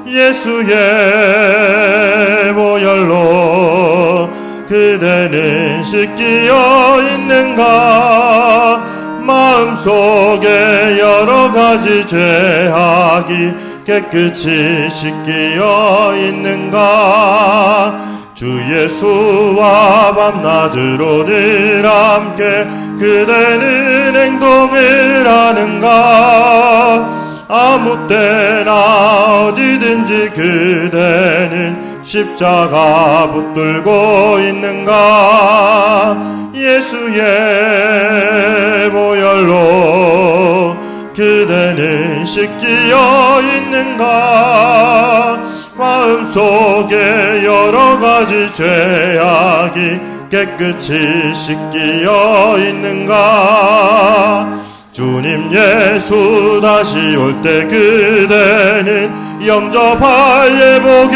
예수의 보혈로 그대는 씻기어 있는가? 마음속에 여러가지 죄악이 깨끗이 씻기어 있는가? 주 예수와 밤낮으로 늘 함께 그대는 행동을 하는가? 아무 때나 어디든지 그대는 십자가 붙들고 있는가? 예수의 보혈로 그대는 씻기어 있는가? 마음속에 여러가지 죄악이 깨끗이 씻기어 있는가? 주님 예수 다시 올 때 그대는 영접할 예복이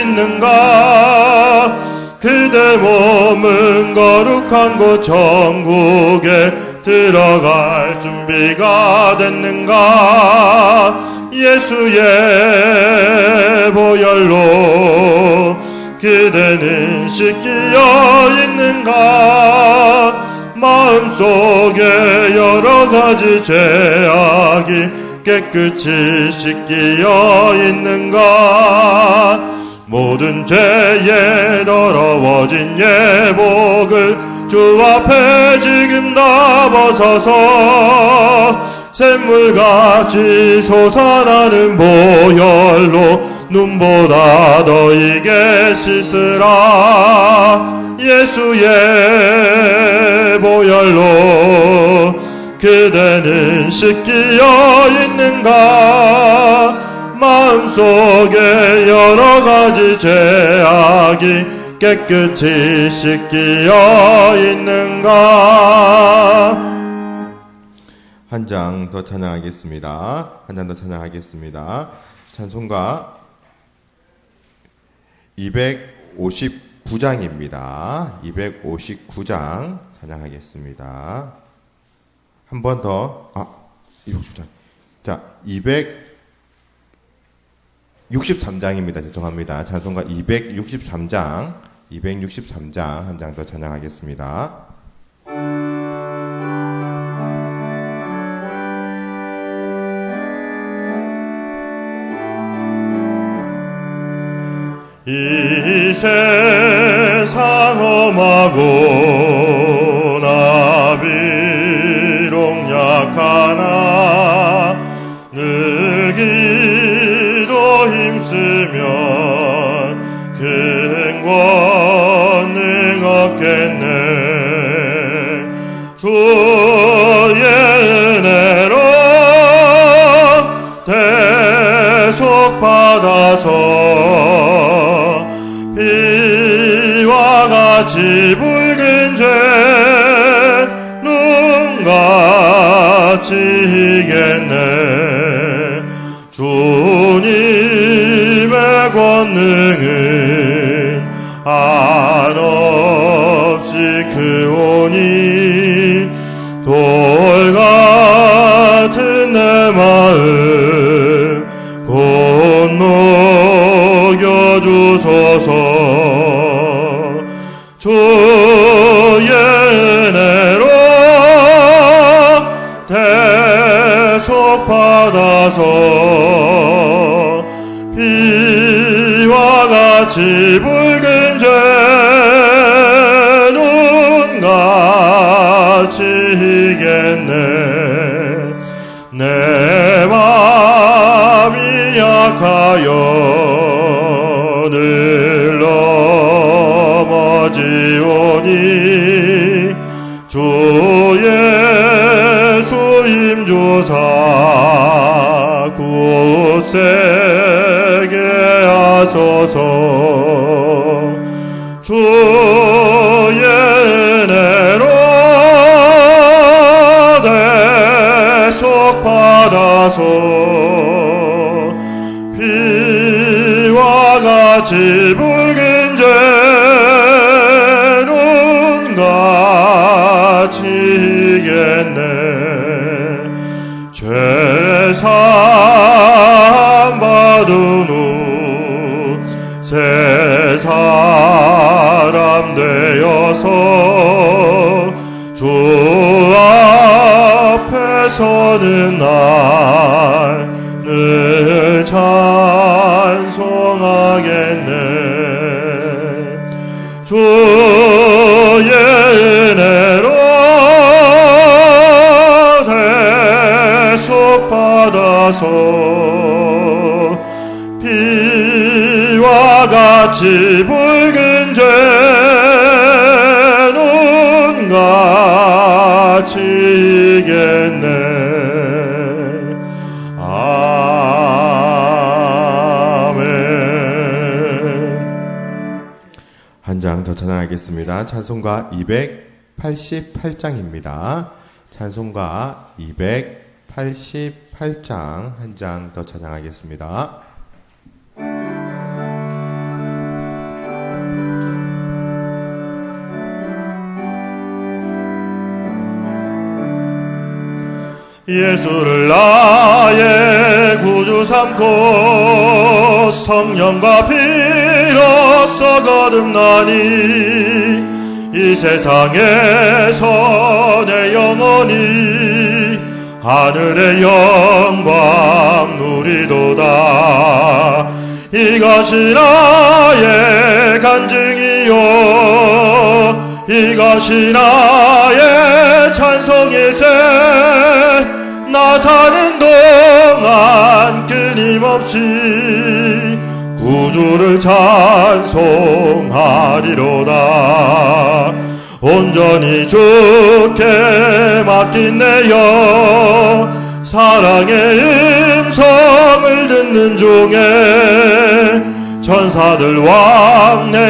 있는가? 그대 몸은 거룩한 곳 천국에 들어갈 준비가 됐는가? 예수의 보혈로 그대는 씻기어 있는가? 마음속에 여러가지 죄악이 깨끗이 씻기어 있는가? 모든 죄에 더러워진 예복을 주 앞에 지금 다 벗어서 샘물같이 솟아나는 보혈로 눈보다 너희게 씻으라. 예수의 보혈로 그대는 씻기어 있는가? 마음속에 여러가지 죄악이 깨끗이 씻기어 있는가? 한 장 더 찬양하겠습니다. 한 장 더 찬양하겠습니다. 찬송가 259장입니다. 259장 찬양하겠습니다. 한 번 더, 259장. 자, 263장입니다. 죄송합니다. 찬송가 263장 한 장 더 찬양하겠습니다. 이 세상 험하고 나 비록 약하나 늘 기도 힘쓰면 큰 권능 얻겠네. 주의 은혜로 대속 받아서 비와 같이 붉은 죄 눈같이 희겠네. 주님의 권능은 한없이 크오니 돌같은 내 마음 곧 녹여주소서. 주의 은혜로 대속 받아서 비와 같이 붉은 죄 눈같이 희겠네. 내 맘이 약하여 늘 넘어지오니 주 예수 힘주사 굳세게 하소서. 주의 은혜로 대속 받아서 비와 같이 붉은 죄 눈같이 희겠네. 죄 사함 받은 후 새 사람 되어서 주 앞에 서는 날 늘 찬송하겠네. 주의 은혜로 대속받아서 피와 같이 붉은 죄는 같이 이겠네. 한 장 더 찬양하겠습니다. 찬송가 288장입니다. 찬송가 288장 한 장 더 찬양하겠습니다. 예수를 나의 구주 삼고 성령과 피로써 거듭나니 이 세상에서 내 영혼이 하늘의 영광 누리도다. 이것이 나의 간증이요 이것이 나의 찬송일세. 나 사는 동안 끊임없이 구주를 찬송하리로다. 온전히 주께 맡긴 내 영 사랑의 음성을 듣는 중에 천사들 왕래하는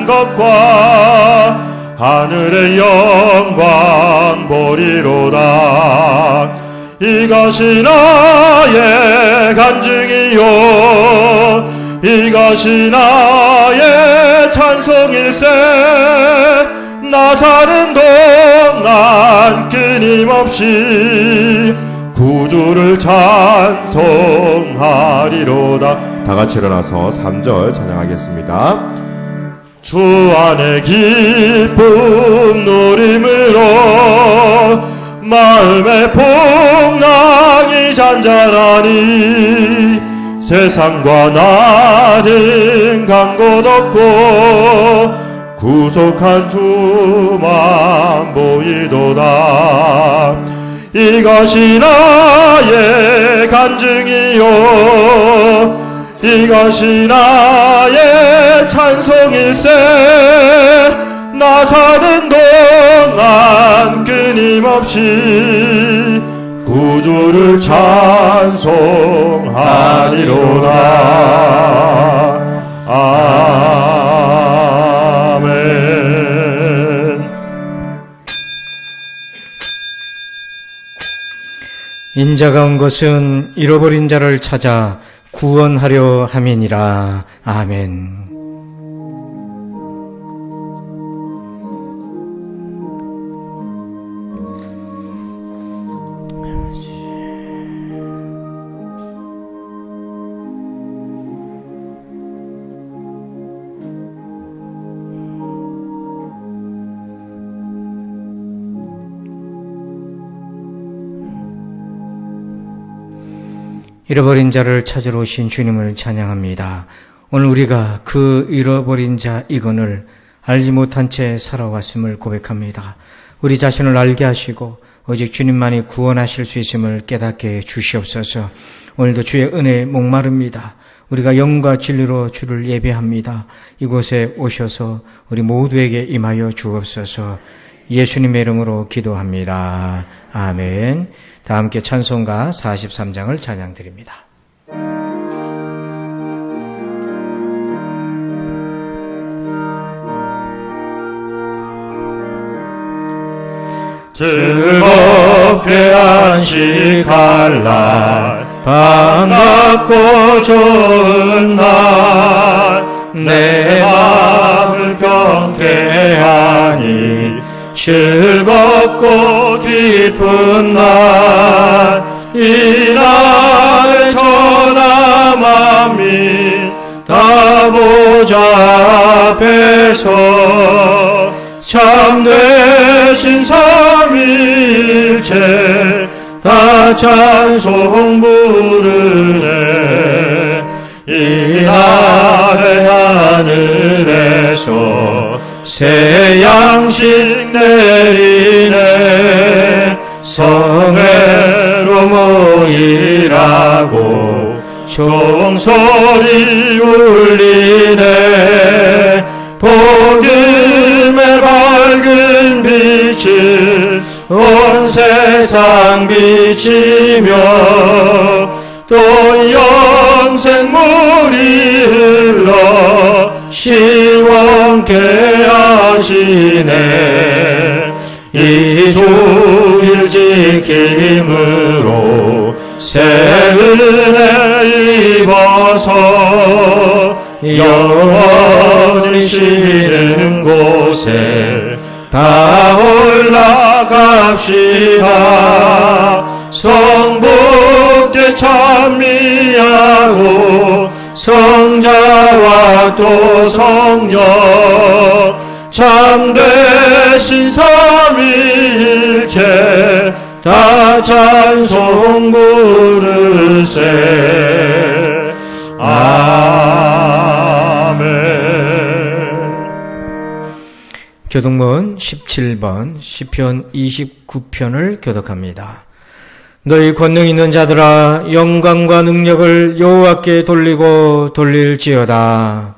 것과 하늘의 영광 보리로다. 이것이 나의 간증이요 이것이 나의 찬송일세. 나 사는 동안 끊임없이 구주를 찬송하리로다. 다 같이 일어나서 3절 찬양하겠습니다. 주 안에 기쁨 누림으로 마음의 풍랑이 잔잔하니 세상과 나는 간 곳 없고 구속한 주만 보이도다. 이것이 나의 간증이요 이것이 나의 찬송일세. 나 사는 동안 끊임없이 구주를 찬송하리로다. 아멘. 인자가 온 것은 잃어버린 자를 찾아 구원하려 함이니라. 아멘. 잃어버린 자를 찾으러 오신 주님을 찬양합니다. 오늘 우리가 그 잃어버린 자 이건을 알지 못한 채 살아왔음을 고백합니다. 우리 자신을 알게 하시고 오직 주님만이 구원하실 수 있음을 깨닫게 주시옵소서. 오늘도 주의 은혜에 목마릅니다. 우리가 영과 진리로 주를 예배합니다. 이곳에 오셔서 우리 모두에게 임하여 주옵소서. 예수님의 이름으로 기도합니다. 아멘. 다 함께 찬송가 43장을 찬양드립니다. 즐겁게 안식할 날 반갑고 좋은 날 내 마음을 평케 하니 즐겁고 기쁜 날 이 날에 천하 만민 다 참되신 삼위일체 다 찬송 부르네. 이날의 하늘에서 새 양식 내리네. 성회로 모이라고 종소리 울리네. 복음의 밝은 빛은 온 세상 비치며 또 영생물이 흘러 시원케 하시네. 이 주일 지킴으로 새 은혜 입어서 영원히 쉬는 곳에 다 올라갑시다. 성부께 찬미하고 성자와 또 성령 참되신 삼위일체 다 찬송 부르세. 아멘. 교독문 17번 시편 29편을 교독합니다. 너희 권능 있는 자들아 영광과 능력을 여호와께 돌리고 돌릴지어다.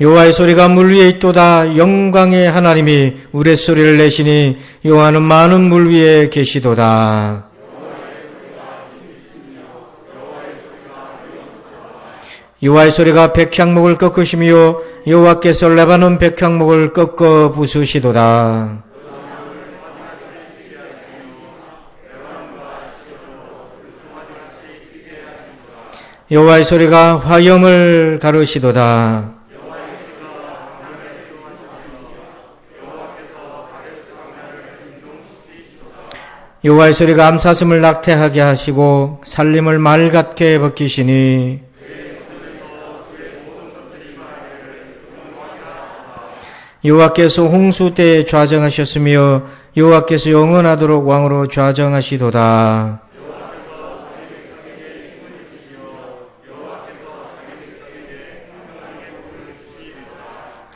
여호와의 소리가 물 위에 있도다. 영광의 하나님이 우레소리를 내시니 여호와는 많은 물 위에 계시도다. 여호와의 소리가 백향목을 꺾으시며 여호와께서 레바논 백향목을 꺾어 부수시도다. 여호와의 소리가 화염을 가르시도다. 여호와의 소리가 암사슴을 낙태하게 하시고 살림을 말 같게 벗기시니 여호와께서 홍수 때에 좌정하셨으며 여호와께서 영원하도록 왕으로 좌정하시도다.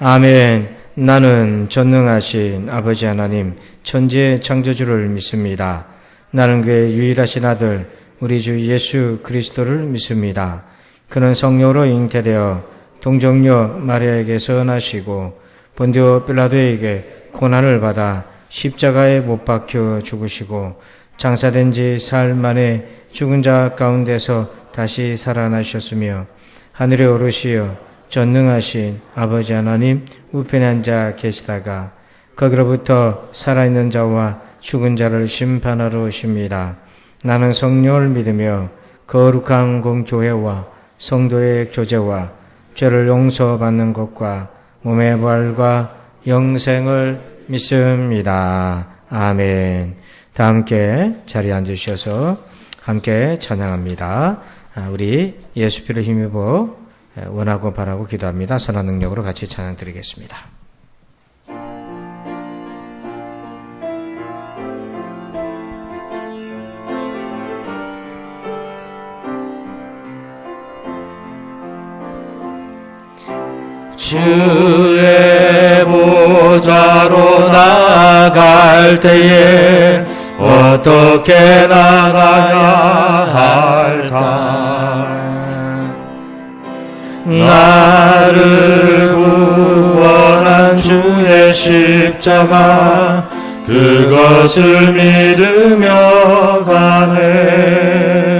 아멘. 나는 전능하신 아버지 하나님 천지의 창조주를 믿습니다. 나는 그의 유일하신 아들 우리 주 예수 그리스도를 믿습니다. 그는 성령으로 잉태되어 동정녀 마리아에게서 나시고 본디오 빌라도에게 고난을 받아 십자가에 못 박혀 죽으시고 장사된 지 사흘 만에 죽은 자 가운데서 다시 살아나셨으며 하늘에 오르시어 전능하신 아버지 하나님 우편에 앉아 계시다가 거기로부터 살아있는 자와 죽은 자를 심판하러 오십니다. 나는 성령을 믿으며 거룩한 공교회와 성도의 교제와 죄를 용서받는 것과 몸의 부활과 영생을 믿습니다. 아멘. 다 함께 자리에 앉으셔서 함께 찬양합니다. 우리 예수 피를 힘입어 원하고 바라고 기도합니다. 선한 능력으로 같이 찬양 드리겠습니다. 주의 보좌로 나아갈 때에 어떻게 나가야 할까? 나를 구원한 주의 십자가 그것을 믿으며 가네.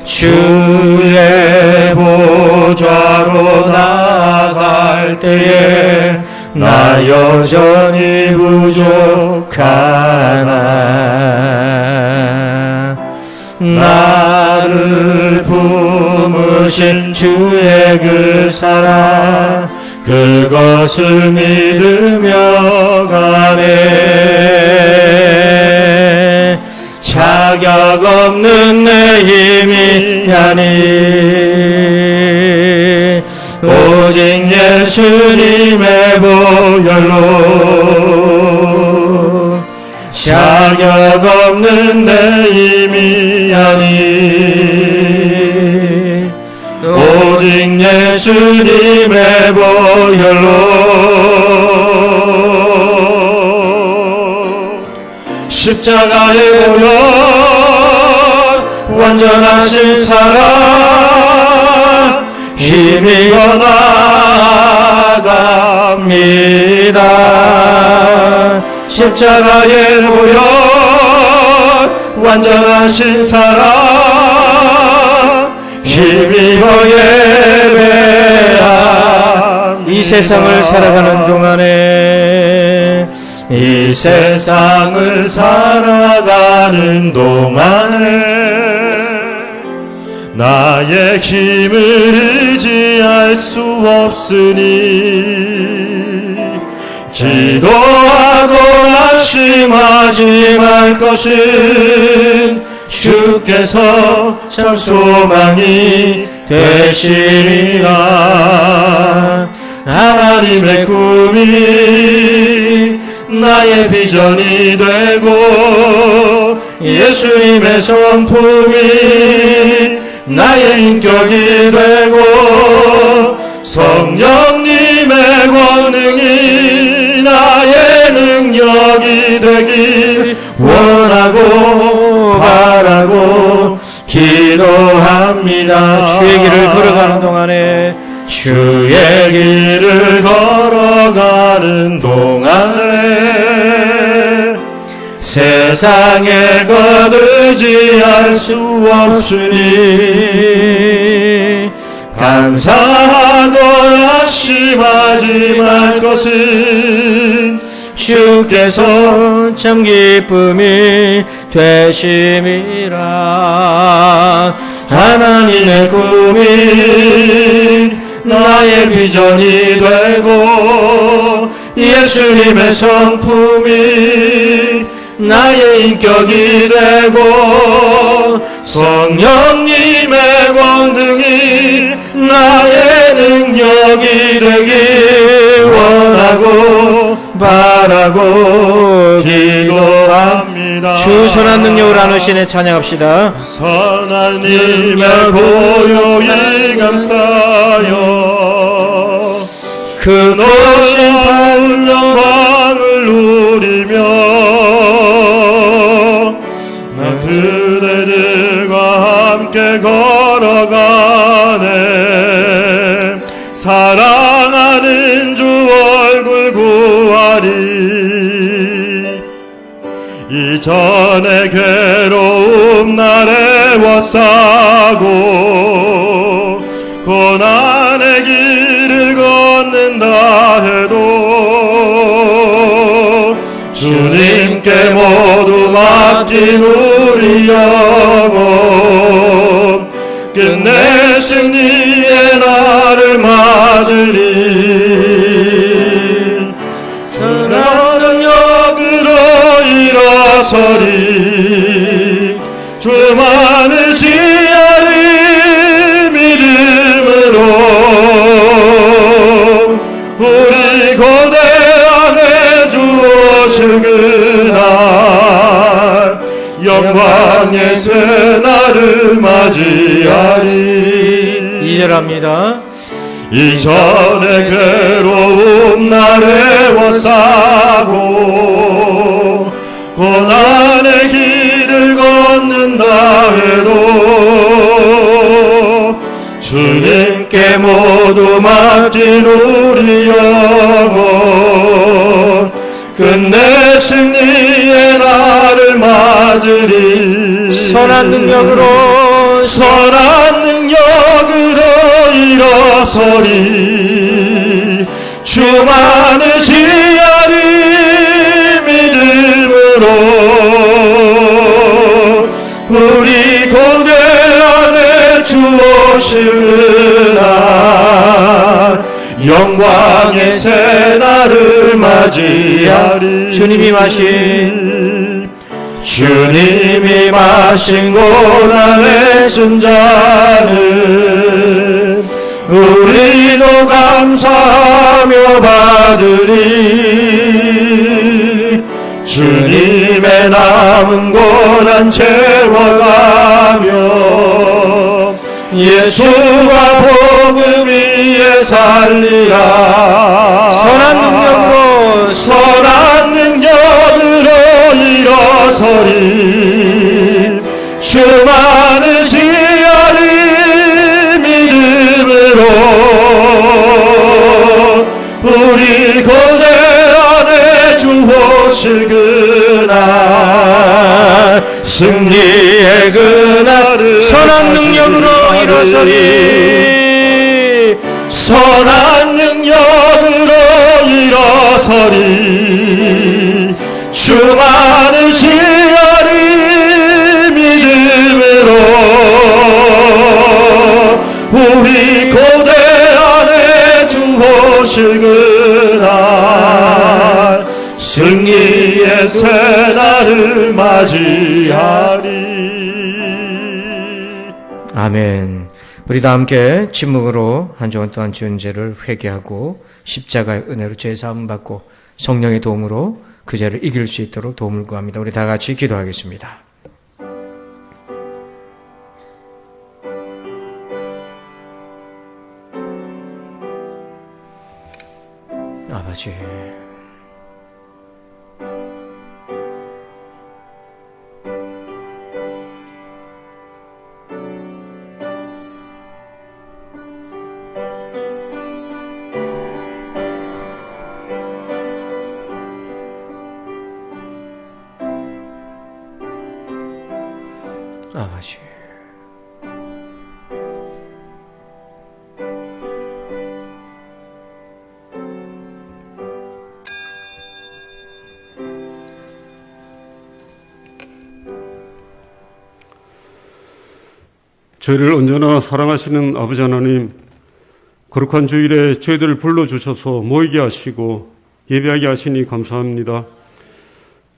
주의 보좌로 나아갈 때에 나 여전히 부족하나. 나를 품으신 주의 그 사랑 그것을 믿으며 가네. 자격 없는 내 힘이 예수님의 보혈로 자격 없는 내 힘이 아니 오직 예수님의 보혈로 십자가의 보혈 완전하신 사랑 힘이어 나아갑니다. 십자가의 보혈 완전하신 사랑 힘이어 예배합니다. 이 세상을 살아가는 동안에 이 세상을 살아가는 동안에 나의 힘을 의지할 수 없으니 기도하고 낙심하지 말 것은 주께서 참 소망이 되시리라. 하나님의 꿈이 나의 비전이 되고 예수님의 성품이 나의 인격이 되고 성령님의 권능이 나의 능력이 되길 원하고 바라고 기도합니다. 주의 길을 걸어가는 동안에 주의 길을 걸어가는 동안에 세상에 것 의지할 수 없으니 감사하고 낙심하지 말 것은 주께서 참 기쁨이 되심이라. 하나님의 꿈이 나의 비전이 되고 예수님의 성품이 나의 인격이 되고 성령님의 권능이 나의 능력이 되길 원하고 바라고 기도합니다. 주 선한 능력을 나누시네 찬양합시다. 선한 님의 고요히 감사여 그 노신 영광을 누리며 나 그대들과 함께 걸어가네. 사랑하는 주 얼굴 구하리. 이전에 괴로움 나래 워싸고 고난의 길을 걷는다 해도 주님께 모두 맡긴 우리 영혼 끝내 승리의 날을 맞으리. 선한 능력으로 일어서리. 주만을 지하리 믿음으로 우리 고대 안에 주오실 그날 영광의 새 날을 맞이하리. 이절합니다. 이전에 괴로움 나래 워싸고 고난의 길을 걷는다 해도 주님께 모두 맡긴 우리 영혼 끝내 승리의 날을 맞으리. 선한 능력으로 일어서리. 주만을 지하리 믿음으로 우리 고대 안에 주오실 날 영광의 새 날을 맞이하리. 주님이 마신 고난의 순자는 우리도 감사하며 받으리. 주님의 남은 고난 채워가며 예수가 복음 위에 살리라. 선한 능력으로 일어서리. 주 많으시하리 믿음으로 우리 고대 안에 주 오실 그날 승리의 그날을 선한 능력으로 일어서리. 선한 능력으로 일어서리. 주 많으시하리 믿음으로 우리 고대 안에 주 오실 그날 승리의 새날을 맞이하리. 아멘. 우리 다 함께 침묵으로 한 주간 동안 지은 죄를 회개하고 십자가의 은혜로 죄사함 받고 성령의 도움으로 그 죄를 이길 수 있도록 도움을 구합니다. 우리 다 같이 기도하겠습니다. 아버지, 아버지, 저희를 언제나 사랑하시는 아버지 하나님, 거룩한 주일에 저희들을 불러주셔서 모이게 하시고 예배하게 하시니 감사합니다.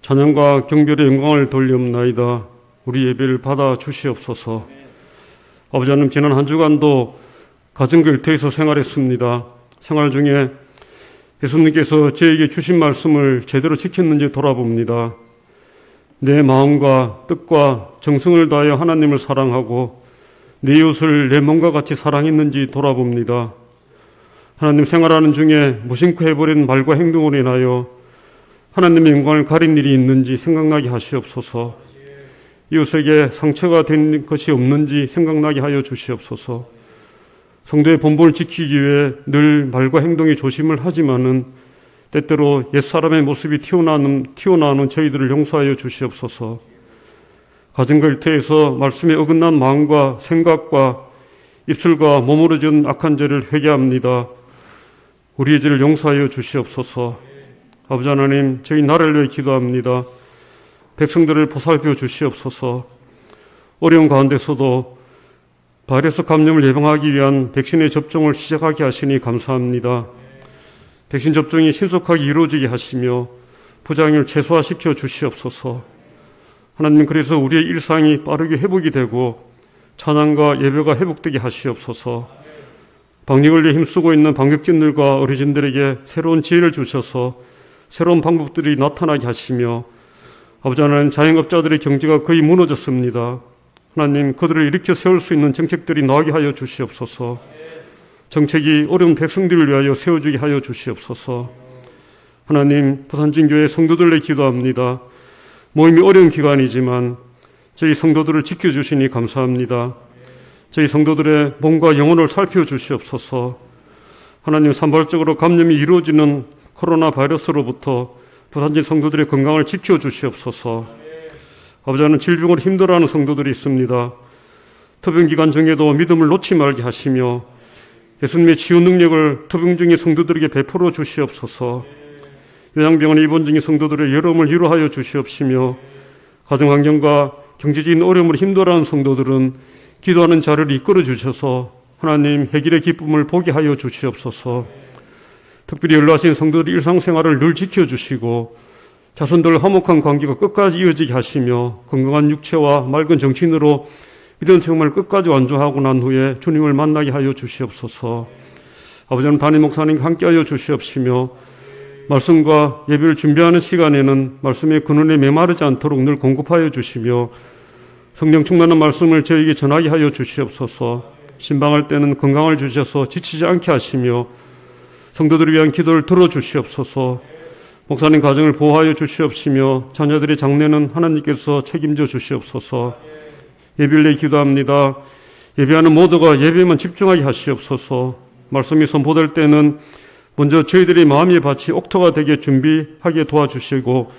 찬양과 경배의 영광을 돌리옵나이다. 우리 예배를 받아 주시옵소서. 아버지 하나님, 지난 한 주간도 가정과 일터에서 생활했습니다. 생활 중에 예수님께서 저에게 주신 말씀을 제대로 지켰는지 돌아봅니다. 내 마음과 뜻과 정성을 다하여 하나님을 사랑하고 내 이웃을 내 몸과 같이 사랑했는지 돌아봅니다. 하나님, 생활하는 중에 무심코 해버린 말과 행동으로 인하여 하나님의 영광을 가린 일이 있는지 생각나게 하시옵소서. 이웃에게 상처가 된 것이 없는지 생각나게 하여 주시옵소서. 성도의 본분을 지키기 위해 늘 말과 행동에 조심을 하지만은 때때로 옛사람의 모습이 튀어나오는 저희들을 용서하여 주시옵소서. 가정과 일터에서 말씀에 어긋난 마음과 생각과 입술과 몸으로 지은 악한 죄를 회개합니다. 우리의 죄를 용서하여 주시옵소서. 아버지 하나님, 저희 나라를 위해 기도합니다. 백성들을 보살펴 주시옵소서. 어려운 가운데서도 바이러스 감염을 예방하기 위한 백신의 접종을 시작하게 하시니 감사합니다. 백신 접종이 신속하게 이루어지게 하시며 부작용을 최소화시켜 주시옵소서. 하나님, 그래서 우리의 일상이 빠르게 회복이 되고 찬양과 예배가 회복되게 하시옵소서. 방역을 위해 힘쓰고 있는 방역진들과 어르신들에게 새로운 지혜를 주셔서 새로운 방법들이 나타나게 하시며, 아버지 하나님, 자영업자들의 경제가 거의 무너졌습니다. 하나님, 그들을 일으켜 세울 수 있는 정책들이 나오게 하여 주시옵소서. 정책이 어려운 백성들을 위하여 세워주게 하여 주시옵소서. 하나님, 부산진교회 성도들에 기도합니다. 모임이 어려운 기간이지만 저희 성도들을 지켜주시니 감사합니다. 저희 성도들의 몸과 영혼을 살펴주시옵소서. 하나님, 산발적으로 감염이 이루어지는 코로나 바이러스로부터 부산진 성도들의 건강을 지켜주시옵소서. 아버지 하나님, 질병으로 힘들어하는 성도들이 있습니다. 투병기간 중에도 믿음을 놓지 말게 하시며 예수님의 치유 능력을 투병 중의 성도들에게 베풀어 주시옵소서. 요양병원에 입원 중인 성도들의 여러움을 위로하여 주시옵시며, 가정환경과 경제적인 어려움으로 힘들어하는 성도들은 기도하는 자를 이끌어 주셔서 하나님, 해결의 기쁨을 보게 하여 주시옵소서. 특별히 연로하신 성도들의 일상생활을 늘 지켜주시고 자손들 화목한 관계가 끝까지 이어지게 하시며 건강한 육체와 맑은 정신으로 믿음 정말 끝까지 완주하고 난 후에 주님을 만나게 하여 주시옵소서. 아버지는 담임 목사님과 함께하여 주시옵시며 말씀과 예배를 준비하는 시간에는 말씀의 근원에 메마르지 않도록 늘 공급하여 주시며 성령 충만한 말씀을 저에게 전하게 하여 주시옵소서. 신방할 때는 건강을 주셔서 지치지 않게 하시며 성도들을 위한 기도를 들어주시옵소서. 목사님 가정을 보호하여 주시옵시며 자녀들의 장래는 하나님께서 책임져 주시옵소서. 예배를 내 기도합니다. 예배하는 모두가 예배만 집중하게 하시옵소서. 말씀이 선포될 때는 먼저 저희들의 마음의 밭이 옥토가 되게 준비하게 도와주시고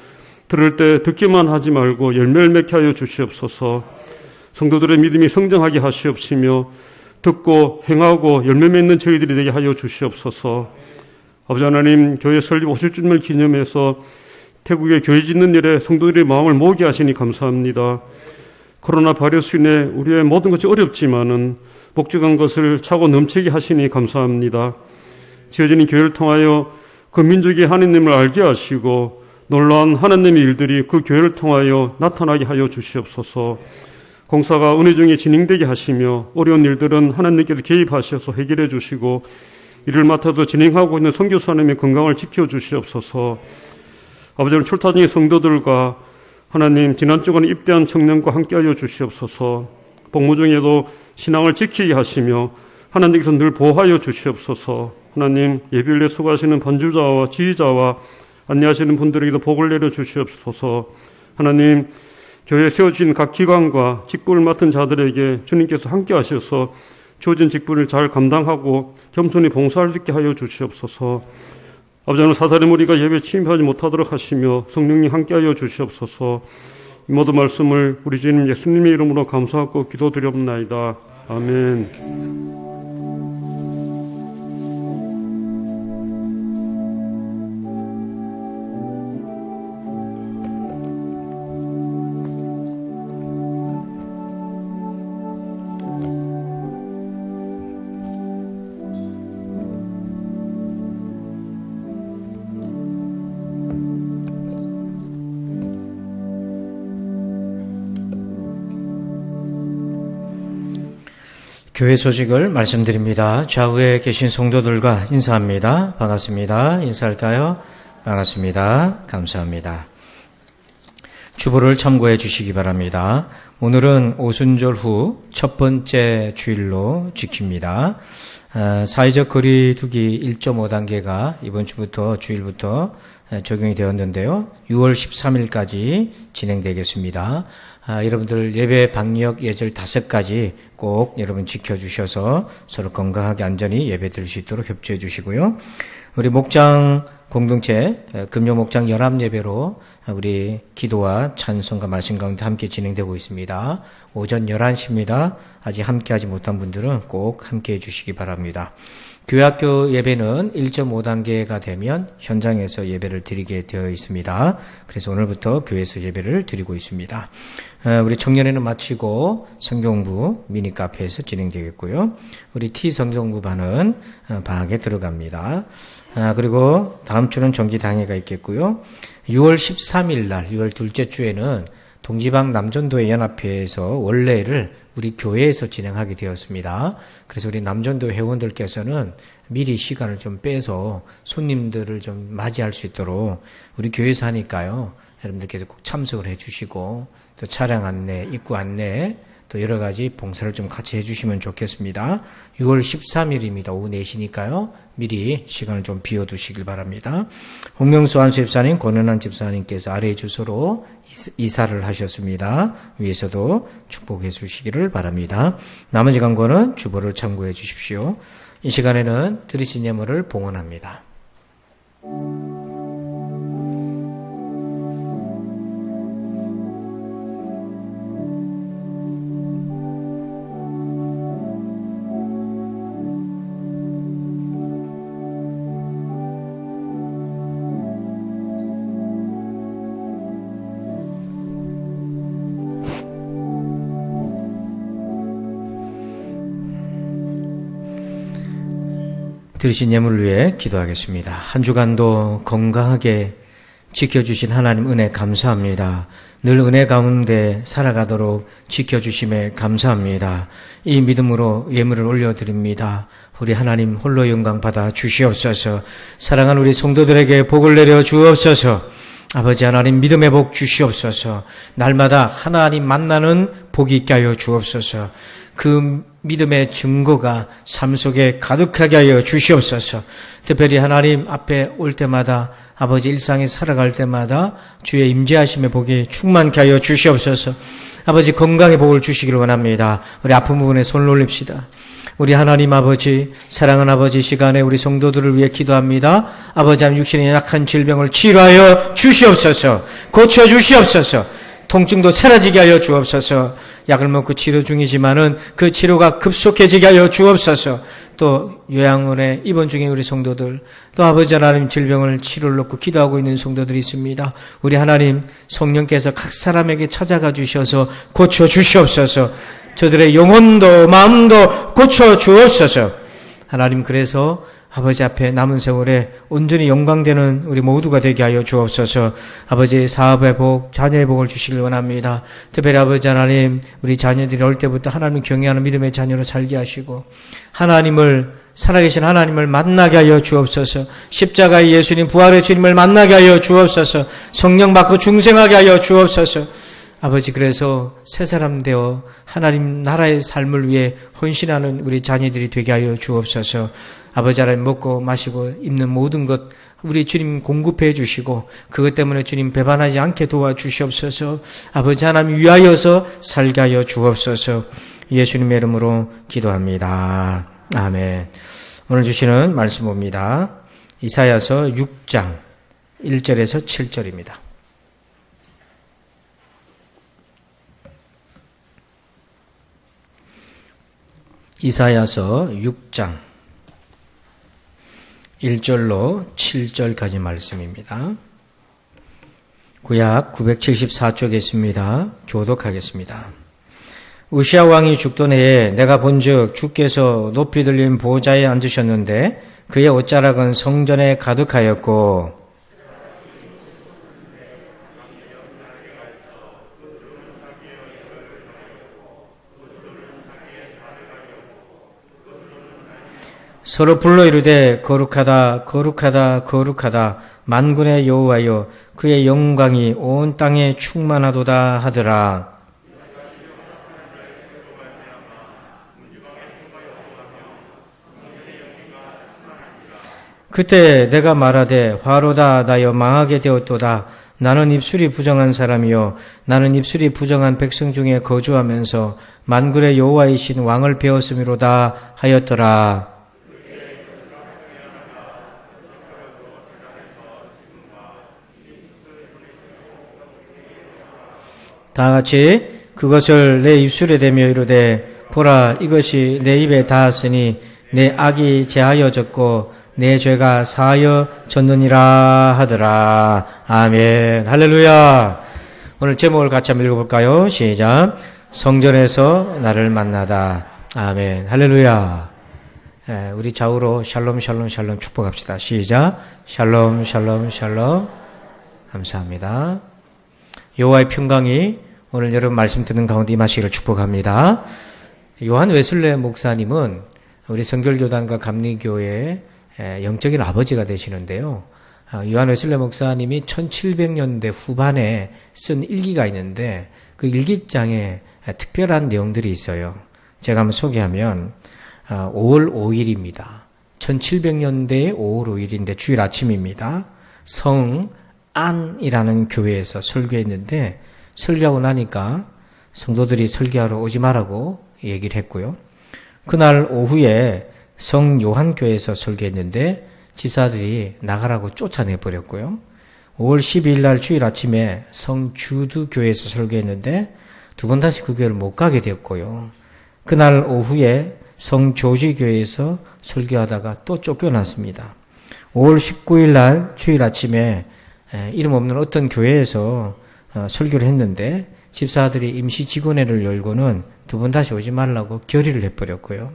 들을 때 듣기만 하지 말고 열매를 맺게 하여 주시옵소서. 성도들의 믿음이 성장하게 하시옵시며 듣고 행하고 열매 맺는 저희들이 되게 하여 주시옵소서. 아버지 하나님, 교회 설립 50주년을 기념해서 태국에 교회 짓는 일에 성도들의 마음을 모으게 하시니 감사합니다. 코로나 바이러스 인해 우리의 모든 것이 어렵지만은 목적한 것을 차고 넘치게 하시니 감사합니다. 지어지는 교회를 통하여 그 민족이 하나님을 알게 하시고 놀라운 하나님의 일들이 그 교회를 통하여 나타나게 하여 주시옵소서. 공사가 은혜 중에 진행되게 하시며 어려운 일들은 하나님께서 개입하셔서 해결해 주시고 이를 맡아서 진행하고 있는 선교사 하나님의 건강을 지켜주시옵소서. 아버지는 출타 중의 성도들과 하나님 지난 주간에 입대한 청년과 함께하여 주시옵소서. 복무 중에도 신앙을 지키게 하시며 하나님께서 늘 보호하여 주시옵소서. 하나님 예비를 내 수고하시는 반주자와 지휘자와 안내하시는 분들에게도 복을 내려 주시옵소서. 하나님 교회에 세워진 각 기관과 직분을 맡은 자들에게 주님께서 함께 하셔서 주어진 직분을 잘 감당하고 겸손히 봉사할 수 있게 하여 주시옵소서. 아버지 하나님 사사의 무리가 예배에 침입하지 못하도록 하시며 성령님 함께 하여 주시옵소서. 이 모든 말씀을 우리 주님 예수님의 이름으로 감사하고 기도드리옵나이다. 아멘. 교회 소식을 말씀드립니다. 좌우에 계신 성도들과 인사합니다. 반갑습니다. 인사할까요? 반갑습니다. 감사합니다. 주보를 참고해 주시기 바랍니다. 오늘은 오순절 후 첫 번째 주일로 지킵니다. 사회적 거리두기 1.5단계가 이번 주부터 주일부터 적용이 되었는데요. 6월 13일까지 진행되겠습니다. 여러분들 예배 방역 예절 5가지 꼭 여러분 지켜주셔서 서로 건강하게 안전히 예배 드릴 수 있도록 협조해 주시고요. 우리 목장 공동체 금요 목장 연합 예배로 우리 기도와 찬송과 말씀 가운데 함께 진행되고 있습니다. 오전 11시입니다. 아직 함께 하지 못한 분들은 꼭 함께 해 주시기 바랍니다. 교회학교 예배는 1.5단계가 되면 현장에서 예배를 드리게 되어 있습니다. 그래서 오늘부터 교회에서 예배를 드리고 있습니다. 우리 청년회는 마치고 성경부 미니 카페에서 진행되겠고요. 우리 T 성경부반은 방학에 들어갑니다. 그리고 다음 주는 정기당회가 있겠고요. 6월 13일 날, 6월 둘째 주에는 동지방 남전도회 연합회에서 원래를 우리 교회에서 진행하게 되었습니다. 그래서 우리 남전도 회원들께서는 미리 시간을 좀 빼서 손님들을 좀 맞이할 수 있도록 우리 교회에서 하니까요. 여러분들께서 꼭 참석을 해주시고 또 차량 안내, 입구 안내 또 여러 가지 봉사를 좀 같이 해주시면 좋겠습니다. 6월 13일입니다. 오후 4시니까요. 미리 시간을 좀 비워두시길 바랍니다. 홍명수 안수 집사님, 권은환 집사님께서 아래의 주소로 이사를 하셨습니다. 위에서도 축복해 주시기를 바랍니다. 나머지 광고는 주보를 참고해 주십시오. 이 시간에는 들으신 예물을 봉헌합니다. 들으신 예물을 위해 기도하겠습니다. 한 주간도 건강하게 지켜주신 하나님 은혜 감사합니다. 늘 은혜 가운데 살아가도록 지켜주심에 감사합니다. 이 믿음으로 예물을 올려드립니다. 우리 하나님 홀로 영광 받아 주시옵소서. 사랑하는 우리 성도들에게 복을 내려 주옵소서. 아버지 하나님 믿음의 복 주시옵소서. 날마다 하나님 만나는 복이 있게 하여 주옵소서. 그 믿음의 증거가 삶 속에 가득하게 하여 주시옵소서. 특별히 하나님 앞에 올 때마다 아버지 일상에 살아갈 때마다 주의 임재하심의 복이 충만케 하여 주시옵소서. 아버지 건강의 복을 주시기를 원합니다. 우리 아픈 부분에 손을 올립시다. 우리 하나님 아버지, 사랑하는 아버지, 시간에 우리 성도들을 위해 기도합니다. 아버지 하나님 육신의 약한 질병을 치료하여 주시옵소서. 고쳐 주시옵소서. 통증도 사라지게 하여 주옵소서. 약을 먹고 치료 중이지만은 그 치료가 급속해지게 하여 주옵소서. 또 요양원에 입원 중에 우리 성도들, 또 아버지 하나님 질병을 치료를 놓고 기도하고 있는 성도들이 있습니다. 우리 하나님 성령께서 각 사람에게 찾아가 주셔서 고쳐 주시옵소서. 저들의 영혼도 마음도 고쳐 주옵소서. 하나님, 그래서 아버지 앞에 남은 세월에 온전히 영광되는 우리 모두가 되게 하여 주옵소서. 아버지 사업의 복, 자녀의 복을 주시길 원합니다. 특별히 아버지 하나님, 우리 자녀들이 어릴 때부터 하나님을 경외하는 믿음의 자녀로 살게 하시고 하나님을, 살아계신 하나님을 만나게 하여 주옵소서. 십자가의 예수님, 부활의 주님을 만나게 하여 주옵소서. 성령 받고 중생하게 하여 주옵소서. 아버지, 그래서 새 사람 되어 하나님 나라의 삶을 위해 헌신하는 우리 자녀들이 되게 하여 주옵소서. 아버지 하나님, 먹고 마시고 입는 모든 것 우리 주님 공급해 주시고 그것 때문에 주님 배반하지 않게 도와주시옵소서. 아버지 하나님 위하여서 살게 하여 주옵소서. 예수님의 이름으로 기도합니다. 아멘. 오늘 주시는 말씀 봅니다. 이사야서 6장 1절에서 7절입니다. 이사야서 6장 1절로 7절까지 말씀입니다. 구약 974쪽에 있습니다. 교독하겠습니다. 우시아 왕이 죽던 해에 내가 본즉 주께서 높이 들린 보좌에 앉으셨는데 그의 옷자락은 성전에 가득하였고 서로 불러 이르되 거룩하다 거룩하다 거룩하다 만군의 여호와여 그의 영광이 온 땅에 충만하도다 하더라. 그때 내가 말하되 화로다 나여 망하게 되었도다. 나는 입술이 부정한 사람이요 나는 입술이 부정한 백성 중에 거주하면서 만군의 여호와이신 왕을 배웠음이로다 하였더라. 다 같이 그것을 내 입술에 대며 이르되 보라 이것이 내 입에 닿았으니 내 악이 제하여졌고 내 죄가 사하여졌느니라 하더라. 아멘. 할렐루야. 오늘 제목을 같이 한번 읽어볼까요? 시작. 성전에서 나를 만나다. 아멘. 할렐루야. 우리 좌우로 샬롬 샬롬 샬롬 축복합시다. 시작. 샬롬 샬롬 샬롬. 감사합니다. 여호와의 평강이 오늘 여러분 말씀 듣는 가운데 임하시기를 축복합니다. 요한 웨슬레 목사님은 우리 성결교단과 감리교회의 영적인 아버지가 되시는데요. 요한 웨슬레 목사님이 1700년대 후반에 쓴 일기가 있는데 그 일기장에 특별한 내용들이 있어요. 제가 한번 소개하면 5월 5일입니다. 1700년대의 5월 5일인데 주일 아침입니다. 성안이라는 교회에서 설교했는데 설교하고 나니까 성도들이 설교하러 오지 말라고 얘기를 했고요. 그날 오후에 성요한교회에서 설교했는데 집사들이 나가라고 쫓아내버렸고요. 5월 12일 날 주일 아침에 성주두교회에서 설교했는데 두 번 다시 그 교회를 못 가게 됐고요. 그날 오후에 성조지교회에서 설교하다가 또 쫓겨났습니다. 5월 19일 날 주일 아침에 이름 없는 어떤 교회에서 설교를 했는데 집사들이 임시 직원회를 열고는 두 번 다시 오지 말라고 결의를 해버렸고요.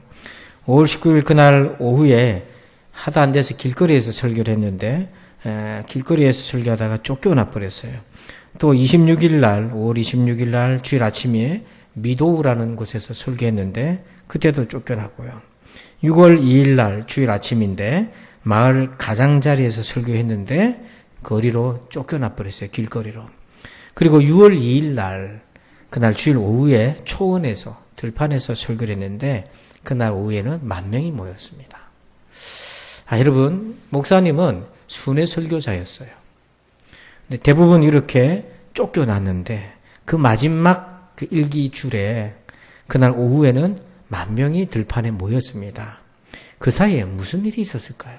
5월 19일 그날 오후에 하도 안 돼서 길거리에서 설교를 했는데 길거리에서 설교하다가 쫓겨나 버렸어요. 또 26일 날, 5월 26일 날 주일 아침에 미도우라는 곳에서 설교했는데 그때도 쫓겨났고요. 6월 2일 날 주일 아침인데 마을 가장자리에서 설교했는데 거리로 쫓겨나 버렸어요. 길거리로. 그리고 6월 2일 날 그날 주일 오후에 초원에서 들판에서 설교를 했는데 그날 오후에는 10,000명이 모였습니다. 여러분, 목사님은 순회 설교자였어요. 근데 대부분 이렇게 쫓겨났는데 그 마지막 그 일기 줄에 그날 오후에는 10,000명이 들판에 모였습니다. 그 사이에 무슨 일이 있었을까요?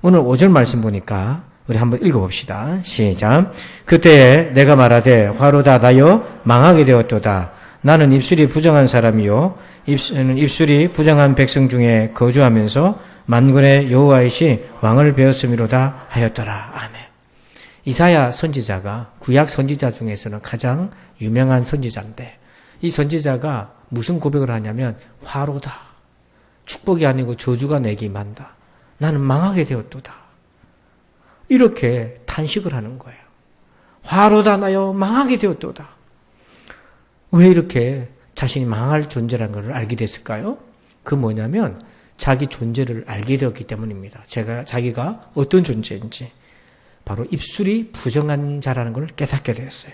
오늘 5절 말씀 보니까 우리 한번 읽어봅시다. 시작. 그때 내가 말하되 화로 닫아여 망하게 되었도다. 나는 입술이 부정한 사람이요 입술이 부정한 백성 중에 거주하면서 만군의 여호와이시 왕을 베었음이로다 하였더라. 아멘. 이사야 선지자가 구약 선지자 중에서는 가장 유명한 선지자인데 이 선지자가 무슨 고백을 하냐면 화로다. 축복이 아니고 저주가 내게 임한다. 나는 망하게 되었도다. 이렇게 탄식을 하는 거예요. 화로다 나여 망하게 되었도다. 왜 이렇게 자신이 망할 존재라는 것을 알게 됐을까요? 그 뭐냐면 자기 존재를 알게 되었기 때문입니다. 자기가 어떤 존재인지. 바로 입술이 부정한 자라는 걸 깨닫게 되었어요.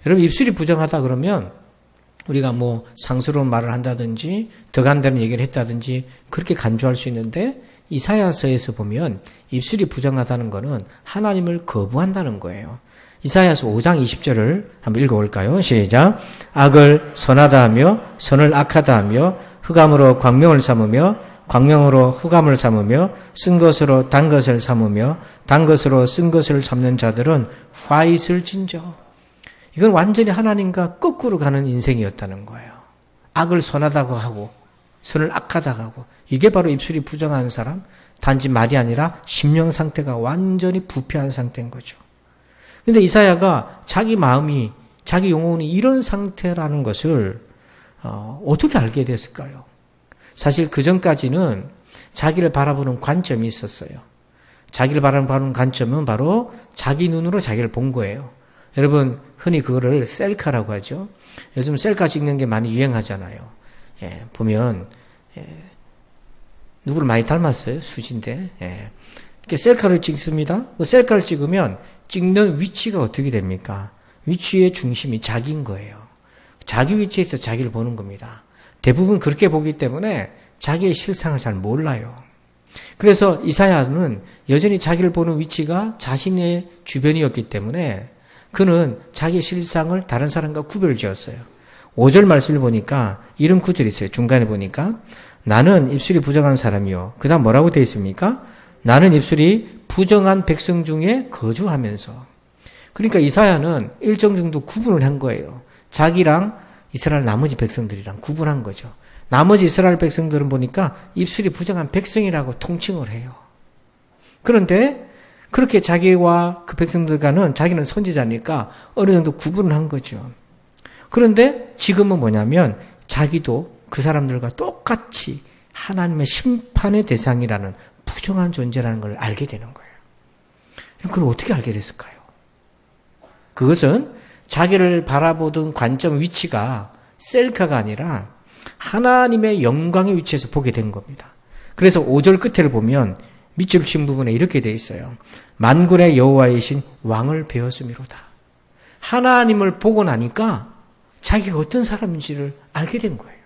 여러분, 입술이 부정하다 그러면 우리가 뭐 상스러운 말을 한다든지 더 간다는 얘기를 했다든지 그렇게 간주할 수 있는데 이사야서에서 보면 입술이 부정하다는 것은 하나님을 거부한다는 거예요. 이사야서 5장 20절을 한번 읽어볼까요? 시작. 악을 선하다 하며 선을 악하다 하며 흑암으로 광명을 삼으며 광명으로 흑암을 삼으며 쓴 것으로 단 것을 삼으며 단 것으로 쓴 것을 삼는 자들은 화잇을 진저. 이건 완전히 하나님과 거꾸로 가는 인생이었다는 거예요. 악을 선하다고 하고 선을 악하다고 하고 이게 바로 입술이 부정한 사람, 단지 말이 아니라 심령 상태가 완전히 부패한 상태인 거죠. 그런데 이사야가 자기 마음이, 자기 영혼이 이런 상태라는 것을 어떻게 알게 됐을까요? 사실 그 전까지는 자기를 바라보는 관점이 있었어요. 자기를 바라보는 관점은 바로 자기 눈으로 자기를 본 거예요. 여러분, 흔히 그거를 셀카라고 하죠. 요즘 셀카 찍는 게 많이 유행하잖아요. 보면, 누구를 많이 닮았어요? 수지인데. 이렇게 셀카를 찍습니다. 그 셀카를 찍으면 찍는 위치가 어떻게 됩니까? 위치의 중심이 자기인 거예요. 자기 위치에서 자기를 보는 겁니다. 대부분 그렇게 보기 때문에 자기의 실상을 잘 몰라요. 그래서 이사야는 여전히 자기를 보는 위치가 자신의 주변이었기 때문에 그는 자기의 실상을 다른 사람과 구별을 지었어요. 5절 말씀을 보니까 이런 구절이 있어요. 중간에 보니까 나는 입술이 부정한 사람이요. 그 다음 뭐라고 되어 있습니까? 나는 입술이 부정한 백성 중에 거주하면서. 그러니까 이사야는 일정 정도 구분을 한 거예요. 자기랑 이스라엘 나머지 백성들이랑 구분한 거죠. 나머지 이스라엘 백성들은 보니까 입술이 부정한 백성이라고 통칭을 해요. 그런데 그렇게 자기와 그 백성들과는 자기는 선지자니까 어느 정도 구분을 한 거죠. 그런데 지금은 뭐냐면 자기도 그 사람들과 똑같이 하나님의 심판의 대상이라는 부정한 존재라는 걸 알게 되는 거예요. 그걸 어떻게 알게 됐을까요? 그것은 자기를 바라보던 관점 위치가 셀카가 아니라 하나님의 영광의 위치에서 보게 된 겁니다. 그래서 5절 끝을 보면 밑줄 친 부분에 이렇게 되어 있어요. 만군의 여호와이신 왕을 배웠음이로다. 하나님을 보고 나니까 자기가 어떤 사람인지를 알게 된 거예요.